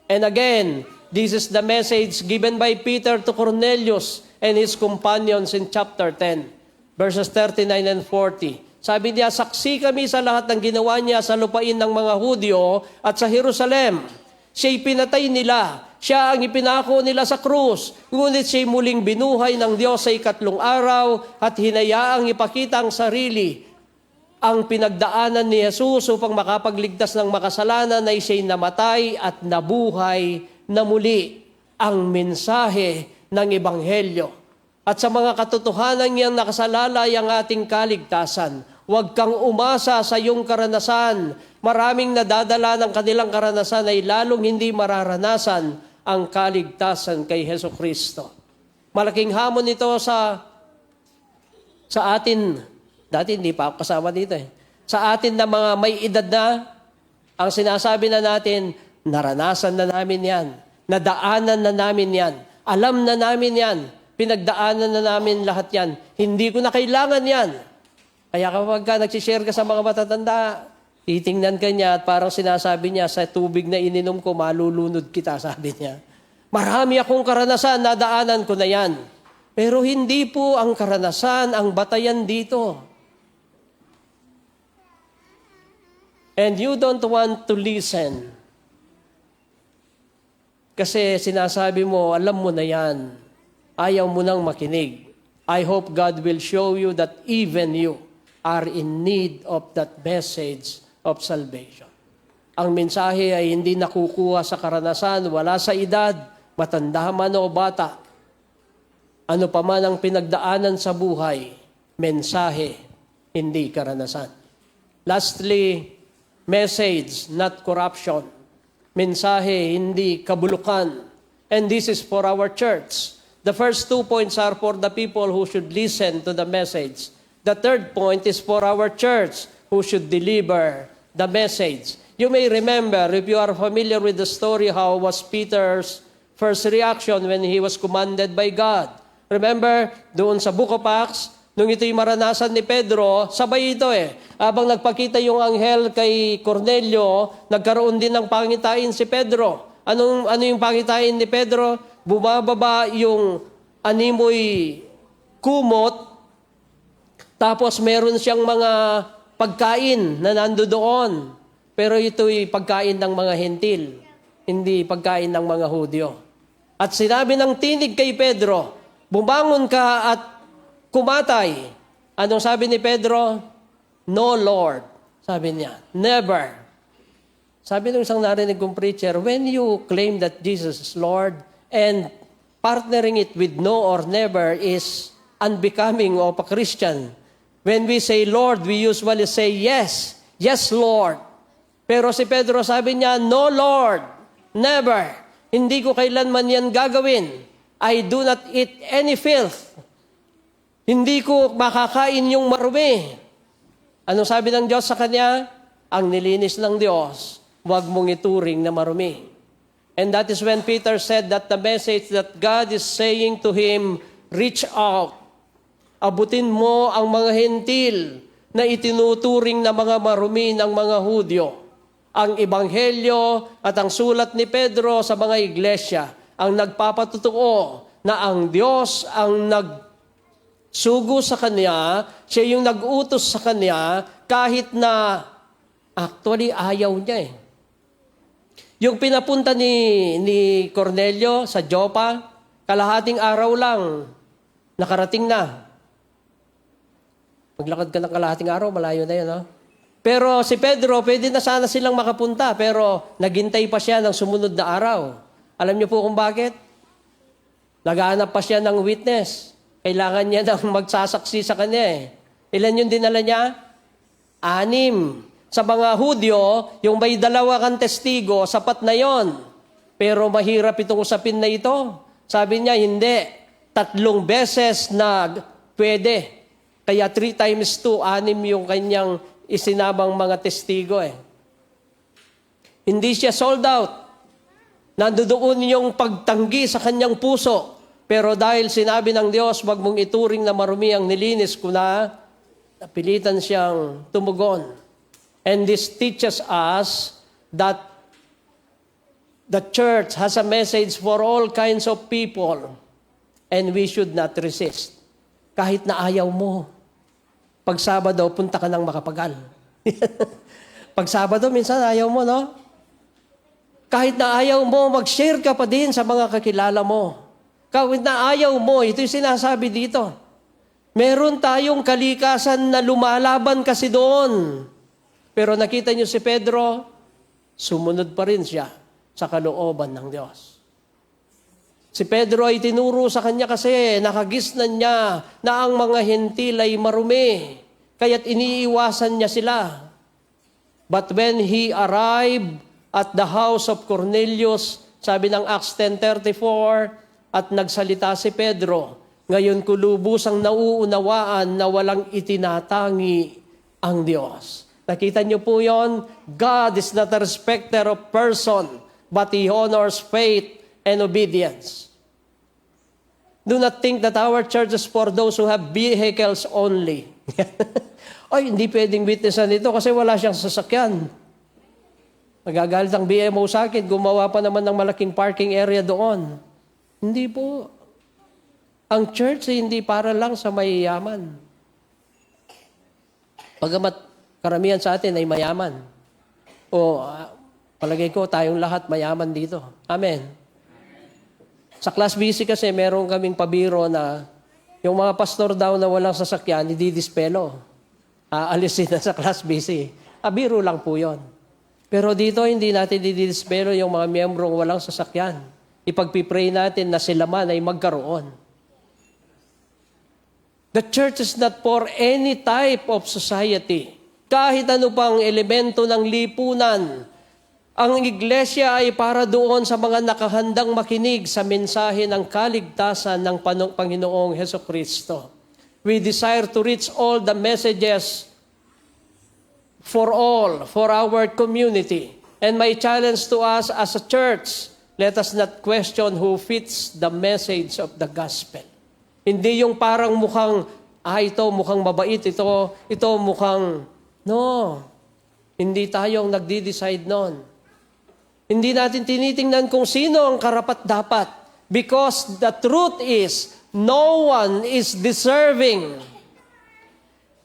And again, this is the message given by Peter to Cornelius and his companions in chapter 10, verses 39 and 40. Sabi niya, saksi kami sa lahat ng ginawa niya sa lupain ng mga Hudyo at sa Jerusalem. Siya'y pinatay nila. Siya ang ipinako nila sa krus. Ngunit siya'y muling binuhay ng Diyos sa ikatlong araw at hinayaang ipakita ang sarili. Ang pinagdaanan ni Jesus upang makapagligtas ng makasalanan ay siya'y namatay at nabuhay na muli, ang mensahe ng Ebanghelyo. At sa mga katotohanan niyang nakasalalay ang ating kaligtasan Huwag kang umasa sa iyong karanasan. Maraming nadadala ng kanilang karanasan ay lalong hindi mararanasan ang kaligtasan kay Hesus Kristo. Malaking hamon ito sa atin. Dati hindi pa ako kasama dito eh. Sa atin na mga may edad na, ang sinasabi na natin, naranasan na namin yan. Nadaanan na namin yan. Alam na namin yan. Pinagdaanan na namin lahat yan. Hindi ko na kailangan yan. Kaya kapag nagsishare ka sa mga matatanda, titingnan ka niya at parang sinasabi niya, sa tubig na ininom ko, malulunod kita, sabi niya. Marami akong karanasan, nadaanan ko na yan. Pero hindi po ang karanasan ang batayan dito. And you don't want to listen. Kasi sinasabi mo, alam mo na yan. Ayaw mo nang makinig. I hope God will show you that even you are in need of that message of salvation. Ang mensahe ay hindi nakukuha sa karanasan, wala sa edad, matanda man o bata. Ano pa man ang pinagdaanan sa buhay, mensahe, hindi karanasan. Lastly, message, not corruption. Mensahe, hindi kabulukan. And this is for our church. The first 2 points are for the people who should listen to the message. The third point is for our church who should deliver the message. You may remember, if you are familiar with the story, how was Peter's first reaction when he was commanded by God. Remember, doon sa Book of Acts, nung ito'y maranasan ni Pedro, sabay ito eh. Habang nagpakita yung anghel kay Cornelio, nagkaroon din ng pangitain si Pedro. Ano yung pangitain ni Pedro? Bumababa yung animoy kumot, tapos meron siyang mga pagkain na nandoon. Pero ito'y pagkain ng mga hentil, hindi pagkain ng mga Hudyo. At sinabi ng tinig kay Pedro, bumangon ka at kumatay. Anong sabi ni Pedro? No, Lord. Sabi niya, never. Sabi ng isang narinig kong preacher, when you claim that Jesus is Lord and partnering it with no or never is unbecoming of a Christian. When we say Lord, we usually say yes. Yes, Lord. Pero si Pedro sabi niya, no, Lord. Never. Hindi ko kailanman yan gagawin. I do not eat any filth. Hindi ko makakain yung marumi. Anong sabi ng Diyos sa kanya? Ang nilinis ng Diyos, huwag mong ituring na marumi. And that is when Peter said that the message that God is saying to him, reach out. Abutin mo ang mga hentil na itinuturing na mga marumi ng mga Hudyo. Ang Ebanghelyo at ang sulat ni Pedro sa mga iglesia ang nagpapatutuo na ang Diyos ang nagsugo sa kanya, siya yung nag-utos sa kanya kahit na actually ayaw niya eh. Yung pinapunta ni Cornelio sa Joppa, kalahating araw lang, nakarating na. Maglakad ka ng kalahating araw, malayo na yun, no? Pero si Pedro, pwede na sana silang makapunta, pero naghintay pa siya ng sumunod na araw. Alam niyo po kung bakit? Naghahanap pa siya ng witness. Kailangan niya ng magsasaksi sa kanya eh. Ilan yung dinala niya? 6. Sa mga Hudyo, yung may 2 kang testigo, sapat na yon. Pero mahirap itong usapin na ito. Sabi niya, hindi. 3 beses na pwede. Kaya 3 times 2, 6 yung kanyang isinabang mga testigo eh. Hindi siya sold out. Nandoon yung pagtanggi sa kanyang puso. Pero dahil sinabi ng Diyos, wag mong ituring na marumi ang nilinis ko na, napilitan siyang tumugon. And this teaches us that the church has a message for all kinds of people and we should not resist. Kahit na ayaw mo. Pag Sabado, punta ka ng makapagal. Pag Sabado, minsan ayaw mo, no? Kahit na ayaw mo, mag-share ka pa din sa mga kakilala mo. Kahit na ayaw mo, ito yung sinasabi dito. Meron tayong kalikasan na lumalaban kasi doon. Pero nakita niyo si Pedro, sumunod pa rin siya sa kalooban ng Diyos. Si Pedro ay tinuro sa kanya kasi nakagisnan niya na ang mga hentil ay marumi. kaya't iniiwasan niya sila. But when he arrived at the house of Cornelius, sabi ng Acts 10:34, at nagsalita si Pedro, ngayon ko lubusang nauunawaan na walang itinatangi ang Diyos. Nakita niyo po yon? God is not a respecter of person, but He honors faith and obedience. Do not think that our church is for those who have vehicles only. Ay, hindi pwedeng witnessan ito kasi wala siyang sasakyan. Magagalit ang BMO sa akin, gumawa pa naman ng malaking parking area doon. Hindi po. Ang church hindi para lang sa mayayaman. Pagamat karamihan sa atin ay mayaman. Palagay ko tayong lahat mayaman dito. Amen. Sa Class BC kasi meron kaming pabiro na yung mga pastor daw na walang sasakyan, didispelo. Aalisin na sa Class BC. Biro lang po yon. Pero dito hindi natin didispelo yung mga miyembrong walang sasakyan. Ipagpipray natin na sila man ay magkaroon. The church is not for any type of society. Kahit ano pang elemento ng lipunan, ang iglesia ay para doon sa mga nakahandang makinig sa mensahe ng kaligtasan ng Panginoong Hesukristo. We desire to reach all the messages for all, for our community. And my challenge to us as a church, let us not question who fits the message of the gospel. Hindi yung parang mukhang, ito mukhang mabait, ito mukhang, no. Hindi tayong nagdi-decide nun. Hindi natin tinitingnan kung sino ang karapat-dapat. Because the truth is, no one is deserving.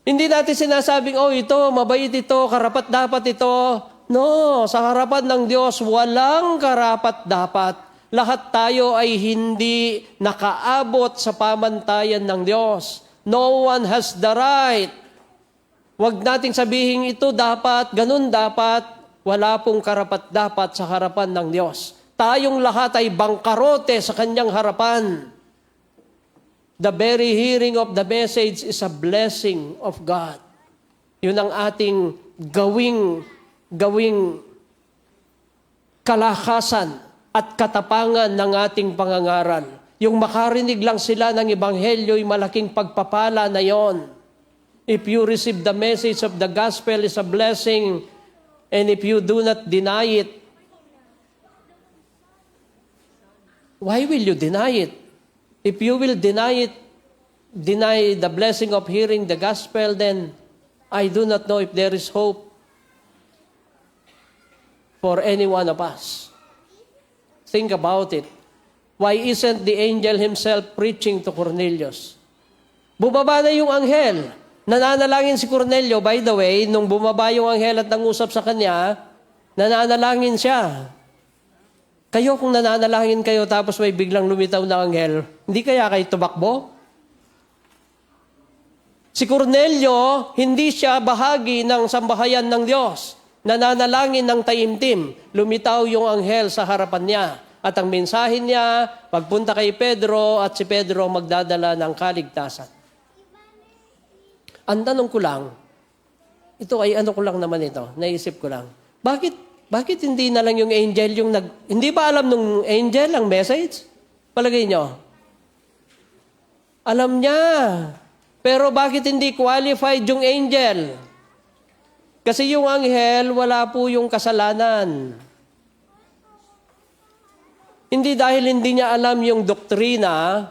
Hindi natin sinasabing, ito, mabait ito, karapat-dapat ito. No, sa harapan ng Diyos, walang karapat-dapat. Lahat tayo ay hindi nakaabot sa pamantayan ng Diyos. No one has the right. Huwag nating sabihin ito dapat, ganun dapat. Wala pong karapat-dapat sa harapan ng Diyos. Tayong lahat ay bangkarote sa Kanyang harapan. The very hearing of the message is a blessing of God. Yun ang ating gawing kalakasan at katapangan ng ating pangangaral. Yung makarinig lang sila ng Ebanghelyo ay malaking pagpapala na yon. If you receive the message of the gospel is a blessing, and if you do not deny it, why will you deny it? If you will deny the blessing of hearing the gospel, then I do not know if there is hope for any one of us. Think about it. Why isn't the angel himself preaching to Cornelius? Bumaba na yung anghel. Nananalangin si Cornelio, by the way, nung bumaba yung anghel at nangusap sa kanya, nananalangin siya. Kayo kung nananalangin kayo tapos may biglang lumitaw na anghel, hindi kaya kayo tumakbo? Si Cornelio, hindi siya bahagi ng sambahayan ng Diyos. Nananalangin ng taimtim, lumitaw yung anghel sa harapan niya. At ang mensahe niya, pagpunta kay Pedro at si Pedro magdadala ng kaligtasan. Ang tanong ko lang, ito ay ano ko lang naman ito, naisip ko lang. Bakit hindi na lang yung angel yung hindi ba alam nung angel ang message? Palagay nyo? Alam niya. Pero bakit hindi qualified yung angel? Kasi yung anghel, wala po yung kasalanan. Hindi dahil hindi niya alam yung doktrina,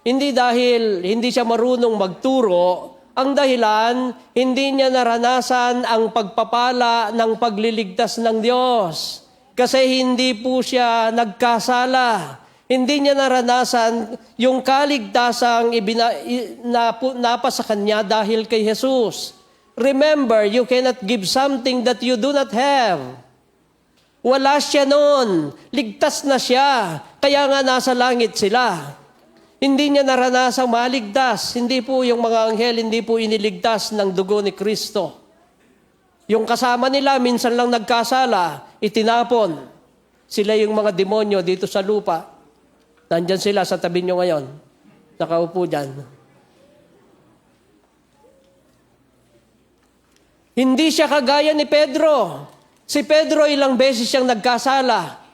hindi dahil hindi siya marunong magturo. Ang dahilan, hindi niya naranasan ang pagpapala ng pagliligtas ng Diyos. Kasi hindi po siya nagkasala. Hindi niya naranasan yung kaligtasang napa sa kanya dahil kay Jesus. Remember, you cannot give something that you do not have. Wala siya noon. Ligtas na siya. Kaya nga nasa langit sila. Hindi niya naranasang maligtas. Hindi po yung mga anghel, hindi po iniligtas ng dugo ni Kristo. Yung kasama nila, minsan lang nagkasala, itinapon. Sila yung mga demonyo dito sa lupa. Nandyan sila sa tabi nyo ngayon. Nakaupo dyan. Hindi siya kagaya ni Pedro. Si Pedro ilang beses siyang nagkasala.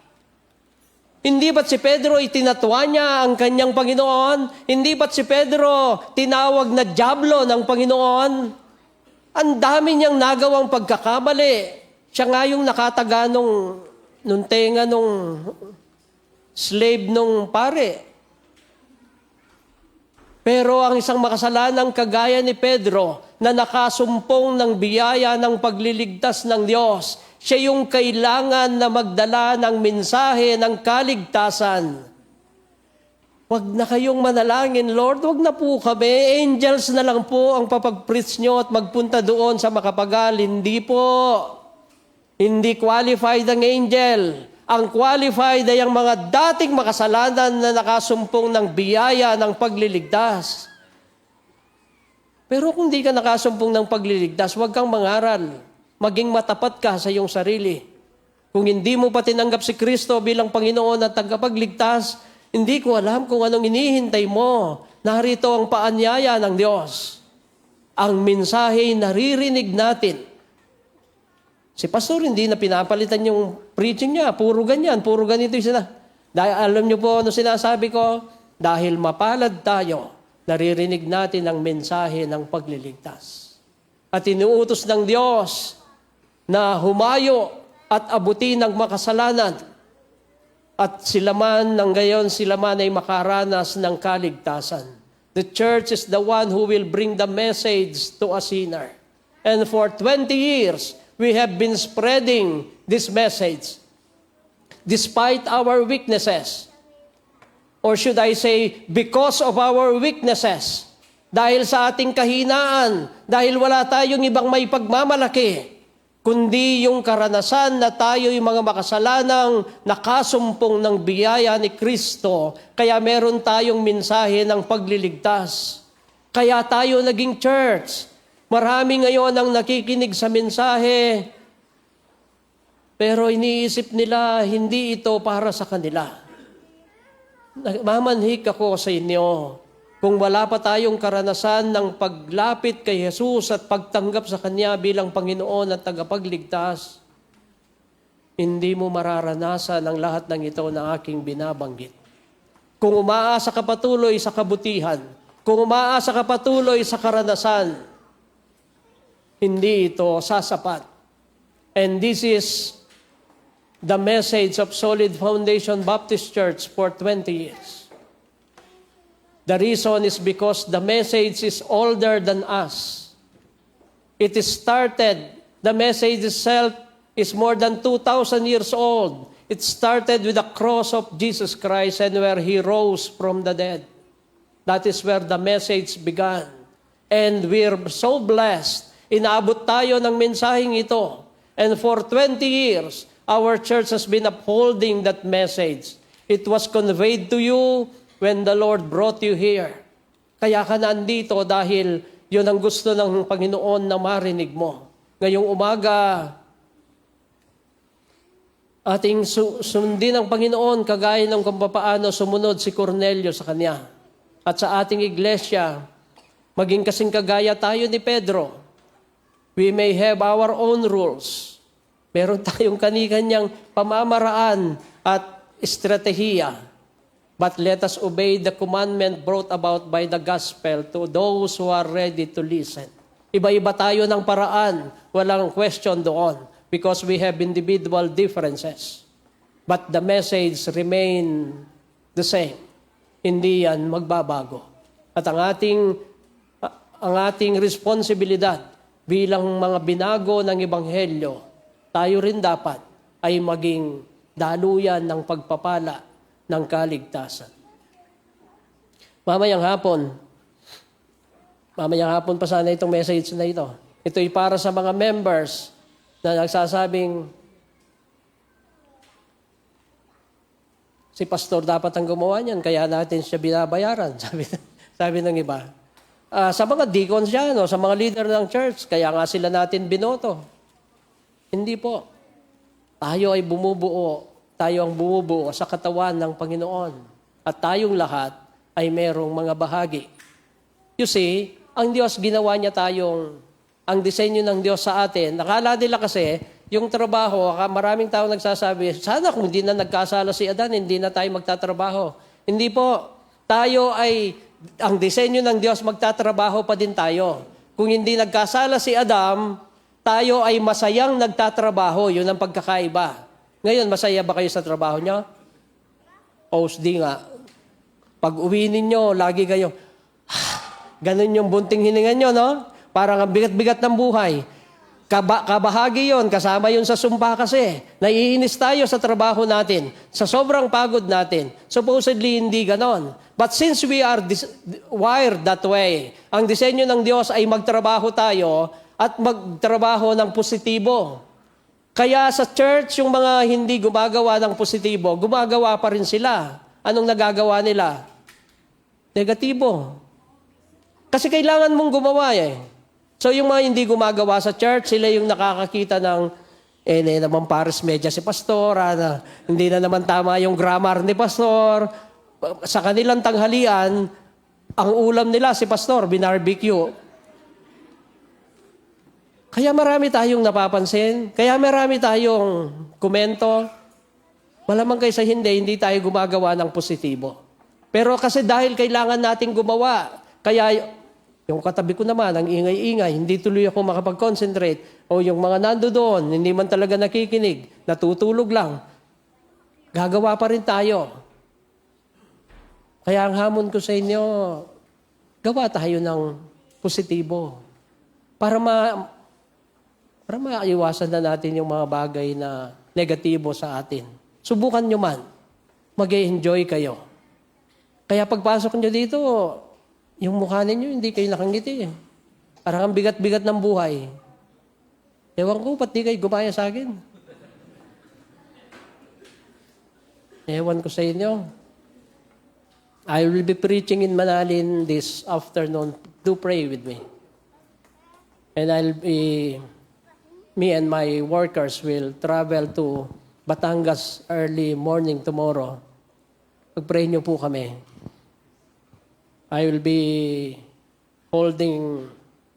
Hindi ba't si Pedro itinatwa niya ang kanyang Panginoon? Hindi ba't si Pedro tinawag na dyablo ng Panginoon? Ang dami niyang nagawang pagkakamali. Siya nga yung nakataga nung tenga nung slave nung pare. Pero ang isang makasalanang kagaya ni Pedro na nakasumpong ng biyaya ng pagliligtas ng Diyos, siya yung kailangan na magdala ng mensahe ng kaligtasan. Huwag na kayong manalangin, Lord, huwag na po kami. Angels na lang po ang papag-preach nyo at magpunta doon sa makapagal. Hindi po. Hindi qualified ang angel. Ang qualified ay ang mga dating makasalanan na nakasumpong ng biyaya ng pagliligtas. Pero kung di ka nakasumpong ng pagliligtas, huwag kang mangaral. Maging matapat ka sa iyong sarili. Kung hindi mo pa tinanggap si Kristo bilang Panginoon at tagapagligtas, hindi ko alam kung anong inihintay mo. Narito ang paanyaya ng Diyos. Ang mensahe naririnig natin. Si pastor hindi na pinapalitan yung preaching niya. Puro ganyan, puro ganito yung Dahil alam niyo po ano sinasabi ko? Dahil mapalad tayo, naririnig natin ang mensahe ng pagliligtas. At inuutos ng Diyos na humayo at abutin ang makasalanan. At sila man, ng gayon, sila man ay makaranas ng kaligtasan. The church is the one who will bring the message to a sinner. And for 20 years, we have been spreading this message despite our weaknesses. Or should I say, because of our weaknesses. Dahil sa ating kahinaan, dahil wala tayong ibang may pagmamalaki, kundi yung karanasan na tayo yung mga makasalanang nakasumpong ng biyaya ni Kristo, kaya meron tayong mensahe ng pagliligtas. Kaya tayo naging church. Marami ngayon ang nakikinig sa mensahe, pero iniisip nila, hindi ito para sa kanila. Mamanhik ako sa inyo, kung wala pa tayong karanasan ng paglapit kay Jesus at pagtanggap sa Kanya bilang Panginoon at tagapagligtas, hindi mo mararanasan ang lahat ng ito na aking binabanggit. Kung umaasa ka patuloy sa kabutihan, kung umaasa ka patuloy sa karanasan, hindi ito sasapat. And this is the message of Solid Foundation Baptist Church for 20 years. The reason is because the message is older than us. It is started, the message itself is more than 2,000 years old. It started with the cross of Jesus Christ and where He rose from the dead. That is where the message began. And we're so blessed. Inaabot tayo ng mensaheng ito. And for 20 years, our church has been upholding that message. It was conveyed to you when the Lord brought you here. Kaya ka nandito dahil yun ang gusto ng Panginoon na marinig mo. Ngayong umaga, ating sundin ang Panginoon kagaya ng kung paano sumunod si Cornelio sa Kanya. At sa ating iglesia, maging kasing kagaya tayo ni Pedro. We may have our own rules. Meron tayong kani-kanyang pamamaraan at estratehiya. But let us obey the commandment brought about by the gospel to those who are ready to listen. Iba-iba tayo ng paraan. Walang question doon because we have individual differences. But the message remain the same. Hindi yan magbabago. At ang ating responsibilidad bilang mga binago ng Ebanghelyo, tayo rin dapat ay maging daluyan ng pagpapala ng kaligtasan. Mamayang hapon pa sana itong message na ito. Ito ay para sa mga members na nagsasabing, si pastor dapat ang gumawa niyan, kaya natin siya binabayaran. Sabi ng iba. Sa mga deacons siya, sa mga leader ng church, kaya nga sila natin binoto. Hindi po. Tayo ang bumubuo sa katawan ng Panginoon. At tayong lahat ay merong mga bahagi. You see, ang Diyos ginawa niya tayong ang disenyo ng Diyos sa atin. Nakala nila kasi, yung trabaho, maraming tao nagsasabi, sana kung hindi na nagkasala si Adan, hindi na tayo magtatrabaho. Hindi po. Tayo ay, ang disenyo ng Diyos, magtatrabaho pa din tayo. Kung hindi nagkasala si Adam, tayo ay masayang nagtatrabaho. Yun ang pagkakaiba. Ngayon, masaya ba kayo sa trabaho nyo? Di nga. Pag uwi ninyo, lagi kayo, ganun yung bunting hininga nyo, no? Parang ang bigat-bigat ng buhay. Kabahagi yon, kasama yon sa sumpa kasi. Naiinis tayo sa trabaho natin, sa sobrang pagod natin. Supposedly, hindi ganon. But since we are wired that way, ang disenyo ng Diyos ay magtrabaho tayo at magtrabaho ng positibo. Kaya sa church, yung mga hindi gumagawa ng positibo, gumagawa pa rin sila. Anong nagagawa nila? Negatibo. Kasi kailangan mong gumawa eh. So yung mga hindi gumagawa sa church, sila yung nakakakita ng, naman pares medya si pastor, hindi na naman tama yung grammar ni pastor. Sa kanilang tanghalian, ang ulam nila si pastor, binarbecue. Kaya marami tayong napapansin. Kaya marami tayong komento. Malamang kaysa hindi tayo gumagawa ng positibo. Pero kasi dahil kailangan nating gumawa, kaya yung katabi ko naman, ang ingay-ingay, hindi tuloy ako makapag-concentrate. O yung mga nando doon, hindi man talaga nakikinig, natutulog lang. Gagawa pa rin tayo. Kaya ang hamon ko sa inyo, gawa tayo ng positibo. Para maiwasan na natin yung mga bagay na negatibo sa atin. Subukan nyo man. Mag-enjoy kayo. Kaya pagpasok nyo dito, yung mukha ninyo, hindi kayo nakangiti. Parang ang bigat-bigat ng buhay. Ewan ko, ba't di kayo gumaya sa akin? Ewan ko sa inyo. I will be preaching in Manalin this afternoon. Do pray with me. And me and my workers will travel to Batangas early morning tomorrow. Pag-pray niyo po kami. I will be holding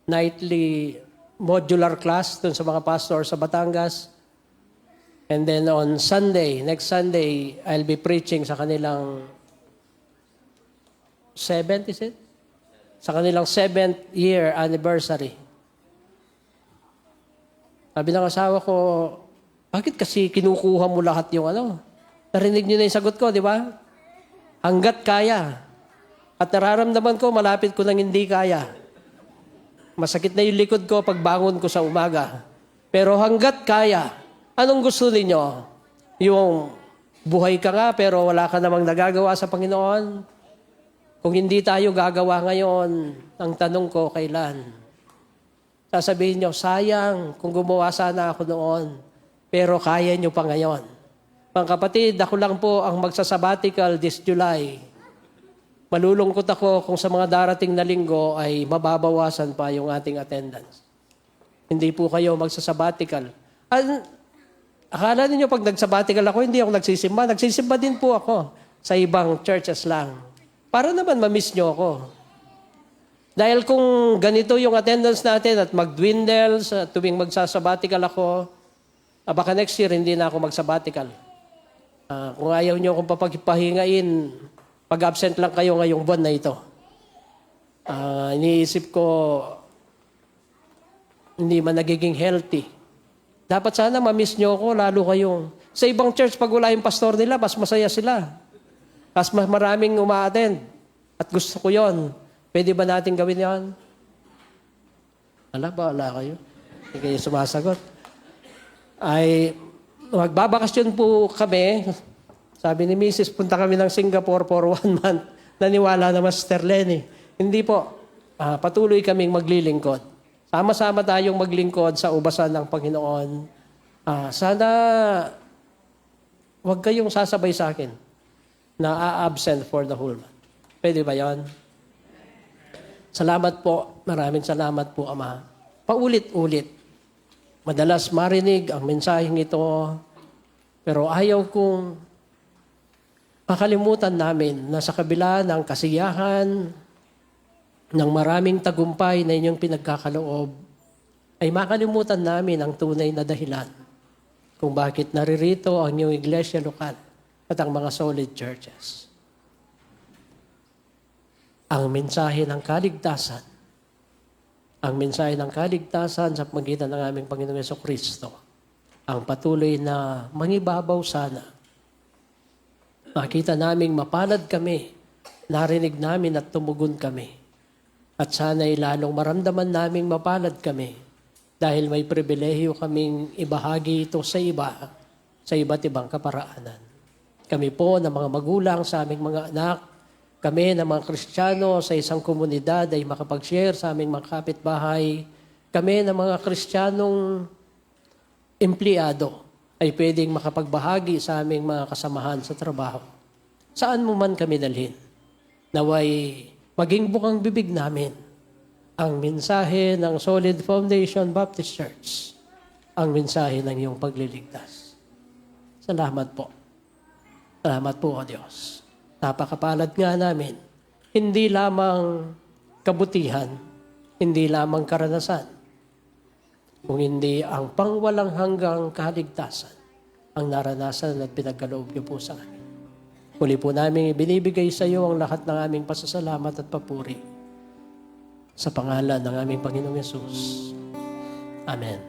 nightly modular class dun sa mga pastor sa Batangas. And then on Sunday, next Sunday, I'll be preaching sa kanilang 7th, is it? Sa kanilang 7th year anniversary. Sabi ng asawa ko, bakit kasi kinukuha mo lahat yung Narinig niyo na yung sagot ko, di ba? Hanggat kaya. At nararamdaman ko, malapit ko nang hindi kaya. Masakit na yung likod ko pag bangon ko sa umaga. Pero hanggat kaya, anong gusto ninyo? Yung buhay ka nga pero wala ka namang nagagawa sa Panginoon? Kung hindi tayo gagawa ngayon, ang tanong ko, kailan? Sasabihin nyo, sayang kung gumawa sana ako noon, pero kaya nyo pa ngayon. Mga kapatid, ako lang po ang magsasabbatical this July. Malulungkot ako kung sa mga darating na linggo ay mababawasan pa yung ating attendance. Hindi po kayo magsasabbatical. Akala ninyo pag nagsabbatical ako, hindi ako nagsisimba. Nagsisimba din po ako sa ibang churches lang. Para naman ma-miss nyo ako. Dahil kung ganito yung attendance natin at mag-dwindle sa tuwing magsasabbatical ako, baka next year hindi na ako magsabbatical. Kung ayaw nyo akong papagpahingain, pag-absent lang kayo ngayong buwan na ito. Iniisip ko, hindi man nagiging healthy. Dapat sana ma-miss nyo ako, lalo kayong... Sa ibang church, pag wala yung pastor nila, mas masaya sila. Mas maraming uma-attend. At gusto ko yon. Pwede ba natin gawin yan? Wala kayo. Hindi kayo sumasagot. Ay, magbabakasyon po kami. Sabi ni Mrs., punta kami ng Singapore for 1 month. Naniwala na Master Lenny. Hindi po. Patuloy kaming maglilingkod. Sama-sama tayong maglingkod sa ubasan ng Panginoon. Sana huwag kayong sasabay sa akin na absent for the whole month. Pwede ba yan? Salamat po. Maraming salamat po, Ama. Paulit-ulit. Madalas marinig ang mensaheng ito, pero ayaw kong makalimutan namin na sa kabila ng kasiyahan, ng maraming tagumpay na inyong pinagkakaloob, ay makalimutan namin ang tunay na dahilan kung bakit naririto ang inyong iglesia lokal at ang mga solid churches. Ang mensahe ng kaligtasan, sa pagitan ng aming Panginoong Jesucristo, ang patuloy na mangibabaw sana. Makita naming mapalad kami, narinig namin at tumugon kami. At sana'y lalong maramdaman naming mapalad kami dahil may pribilehiyo kaming ibahagi ito sa iba, sa iba't ibang kaparaanan. Kami po na mga magulang sa aming mga anak, kami na mga Kristiyano sa isang komunidad ay makapag-share sa aming mga kapitbahay, kami na mga Kristiyanong empleyado ay pwedeng makapagbahagi sa aming mga kasamahan sa trabaho. Saan mo man kami dalhin, naway maging bukang bibig namin ang mensahe ng Solid Foundation Baptist Church, ang mensahe ng iyong pagliligtas. Salamat po. Salamat po, O Diyos. Napakapalad nga namin, hindi lamang kabutihan, hindi lamang karanasan, kung hindi ang pangwalang hanggang kaligtasan ang naranasan at pinagkaloob niyo po sa amin. Muli po namin ibinibigay sa iyo ang lahat ng aming pasasalamat at papuri sa pangalan ng aming Panginoong Yesus. Amen.